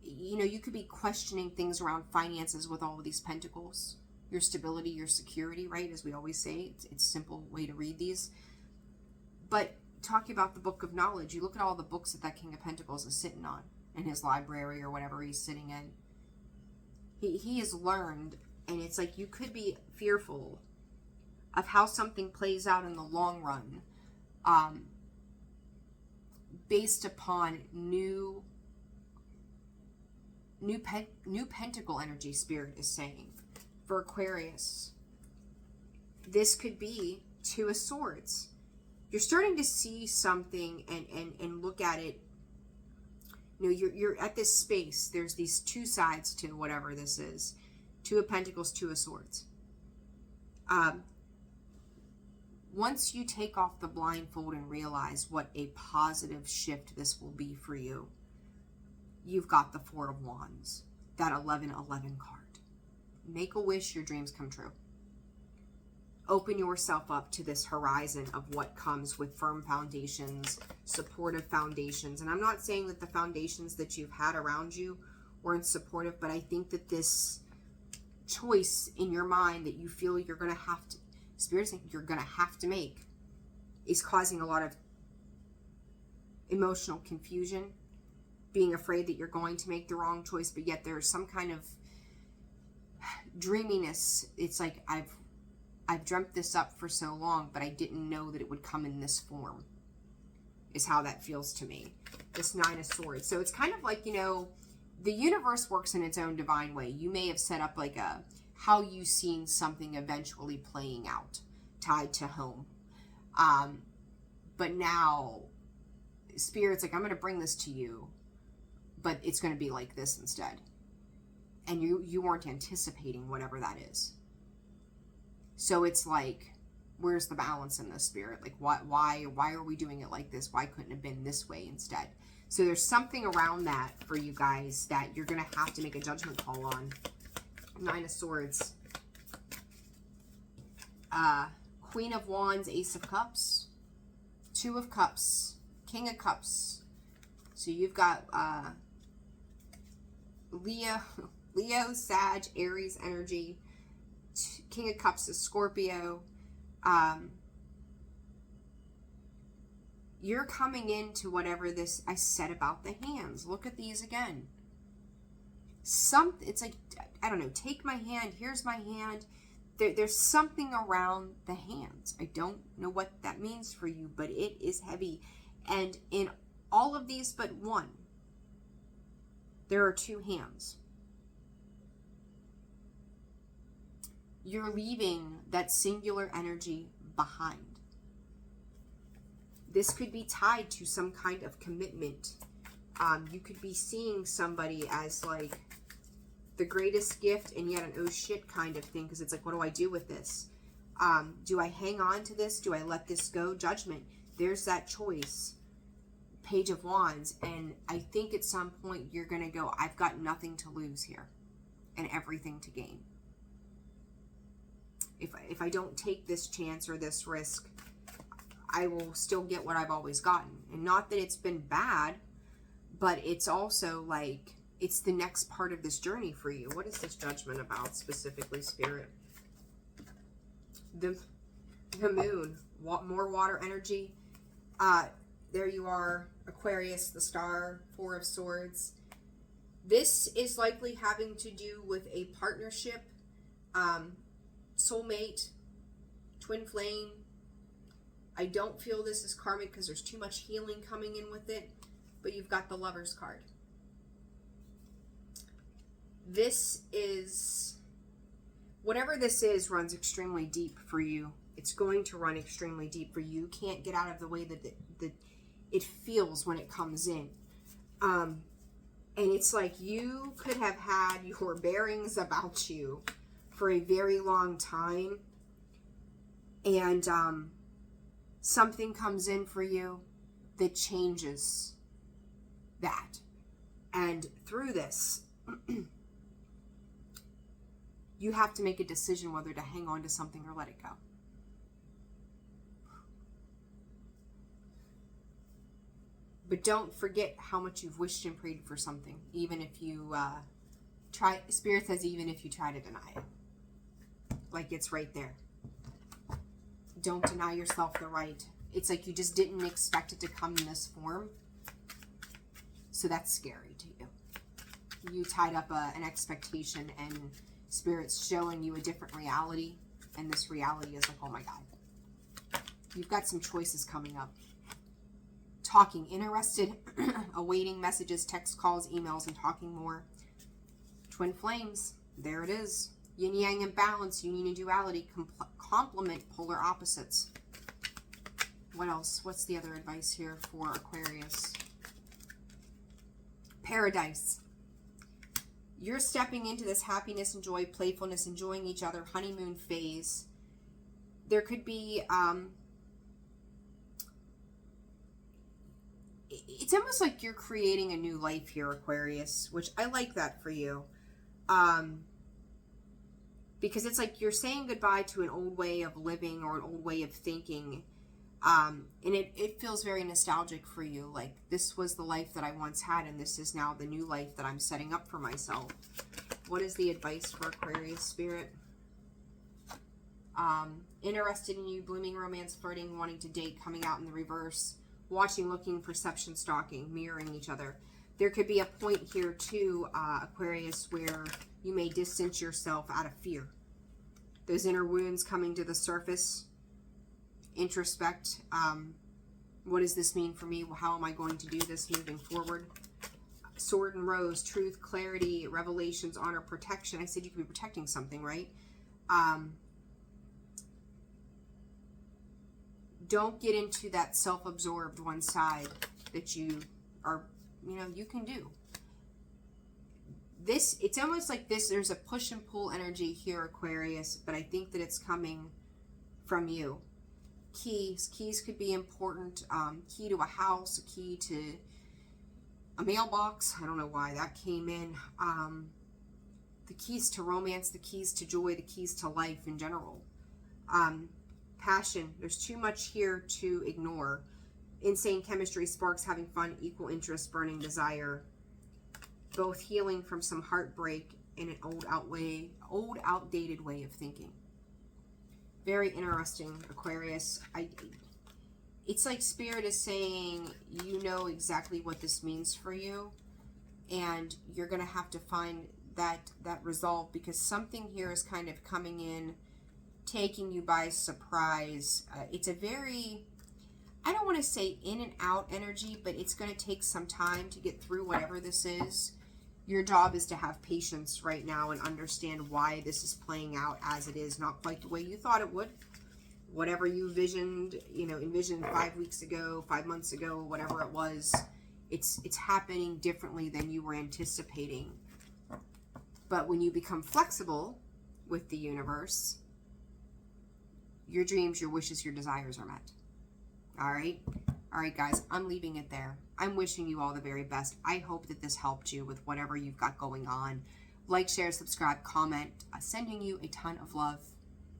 S1: you know, you could be questioning things around finances with all of these pentacles. Your stability, your security, right? As we always say, it's a simple way to read these. But talking about the book of knowledge, you look at all the books that King of Pentacles is sitting on in his library or whatever he's sitting in. He has learned, and it's like you could be fearful of how something plays out in the long run based upon new pentacle energy, Spirit is saying. For Aquarius, this could be Two of Swords. You're starting to see something and look at it. You know, you're at this space. There's these two sides to whatever this is. Two of Pentacles, Two of Swords. Once you take off the blindfold and realize what a positive shift this will be for you, you've got the Four of Wands, that 1111 card. Make a wish, your dreams come true. Open yourself up to this horizon of what comes with firm foundations, supportive foundations. And I'm not saying that the foundations that you've had around you weren't supportive, but I think that this choice in your mind that you feel you're going to have to, Spirit saying you're going to have to make, is causing a lot of emotional confusion, being afraid that you're going to make the wrong choice, but yet there's some kind of dreaminess. It's like, I've dreamt this up for so long, but I didn't know that it would come in this form, is how that feels to me. This Nine of Swords. So it's kind of like, you know, the universe works in its own divine way. You may have set up like a, how you seen something eventually playing out, tied to home. But now Spirit's like, I'm going to bring this to you, but it's going to be like this instead. And you weren't anticipating whatever that is. So it's like, where's the balance in this, Spirit? Like, why are we doing it like this? Why couldn't it have been this way instead? So there's something around that for you guys that you're going to have to make a judgment call on. Nine of Swords. Queen of Wands, Ace of Cups, Two of Cups, King of Cups. So you've got Leo, Sag, Aries energy. King of Cups is Scorpio. You're coming into whatever this I said about the hands. Look at these again. It's like, I don't know, take my hand, here's my hand. There's something around the hands. I don't know what that means for you, but it is heavy. And in all of these but one, there are two hands. You're leaving that singular energy behind. This could be tied to some kind of commitment. You could be seeing somebody as like the greatest gift and yet an oh shit kind of thing, because it's like, what do I do with this? Do I hang on to this? Do I let this go? Judgment. There's that choice. Page of Wands. And I think at some point you're going to go, I've got nothing to lose here and everything to gain. If I don't take this chance or this risk, I will still get what I've always gotten. And not that it's been bad, but it's also like, it's the next part of this journey for you. What is this judgment about specifically, Spirit? The moon, more water energy. There you are, Aquarius, the star, Four of Swords. This is likely having to do with a partnership, soulmate, twin flame. I don't feel this is karmic because there's too much healing coming in with it, but you've got the Lover's card. This is, whatever this is, runs extremely deep for you. It's going to run extremely deep for you. You can't get out of the way that it feels when it comes in. And it's like you could have had your bearings about you for a very long time. And something comes in for you that changes that. And through this, you have to make a decision whether to hang on to something or let it go. But don't forget how much you've wished and prayed for something, even if you Spirit says even if you try to deny it. Like, it's right there. Don't deny yourself the right. It's like you just didn't expect it to come in this form. So that's scary to you. You tied up an expectation, and Spirit's showing you a different reality. And this reality is like, oh my God. You've got some choices coming up. Talking, interested, awaiting messages, text, calls, emails, and talking more. Twin flames. There it is. Yin yang and balance, union and duality, complement polar opposites. What else? What's the other advice here for Aquarius? Paradise. You're stepping into this happiness and joy, playfulness, enjoying each other, honeymoon phase. There could be, it's almost like you're creating a new life here, Aquarius, which I like that for you. Because it's like you're saying goodbye to an old way of living or an old way of thinking. And it feels very nostalgic for you. Like, this was the life that I once had, and this is now the new life that I'm setting up for myself. What is the advice for Aquarius, Spirit? Interested in you, blooming romance, flirting, wanting to date, coming out in the reverse, watching, looking, perception, stalking, mirroring each other. There could be a point here too, Aquarius, where you may distance yourself out of fear. Those inner wounds coming to the surface. Introspect. What does this mean for me? How am I going to do this moving forward? Sword and Rose, truth, clarity, revelations, honor, protection. I said you could be protecting something, right? Don't get into that self-absorbed one side that you are, you know, you can do. This, it's almost like this, there's a push and pull energy here, Aquarius, but I think that it's coming from you. Keys could be important. Key to a house, a key to a mailbox. I don't know why that came in. The keys to romance, the keys to joy, the keys to life in general. Passion. There's too much here to ignore. Insane chemistry, sparks, having fun, equal interest, burning desire. Both healing from some heartbreak in an old outdated way of thinking. Very interesting, Aquarius. It's like Spirit is saying, you know exactly what this means for you, and you're going to have to find that resolve, because something here is kind of coming in, taking you by surprise. It's a very, I don't want to say in and out energy, but it's going to take some time to get through whatever this is. Your job is to have patience right now and understand why this is playing out as it is, not quite the way you thought it would. Whatever you envisioned 5 weeks ago, 5 months ago, whatever it was, it's happening differently than you were anticipating. But when you become flexible with the universe, your dreams, your wishes, your desires are met. All right? All right, guys, I'm leaving it there. I'm wishing you all the very best. I hope that this helped you with whatever you've got going on. Like, share, subscribe, comment. Sending you a ton of love.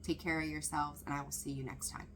S1: Take care of yourselves, and I will see you next time.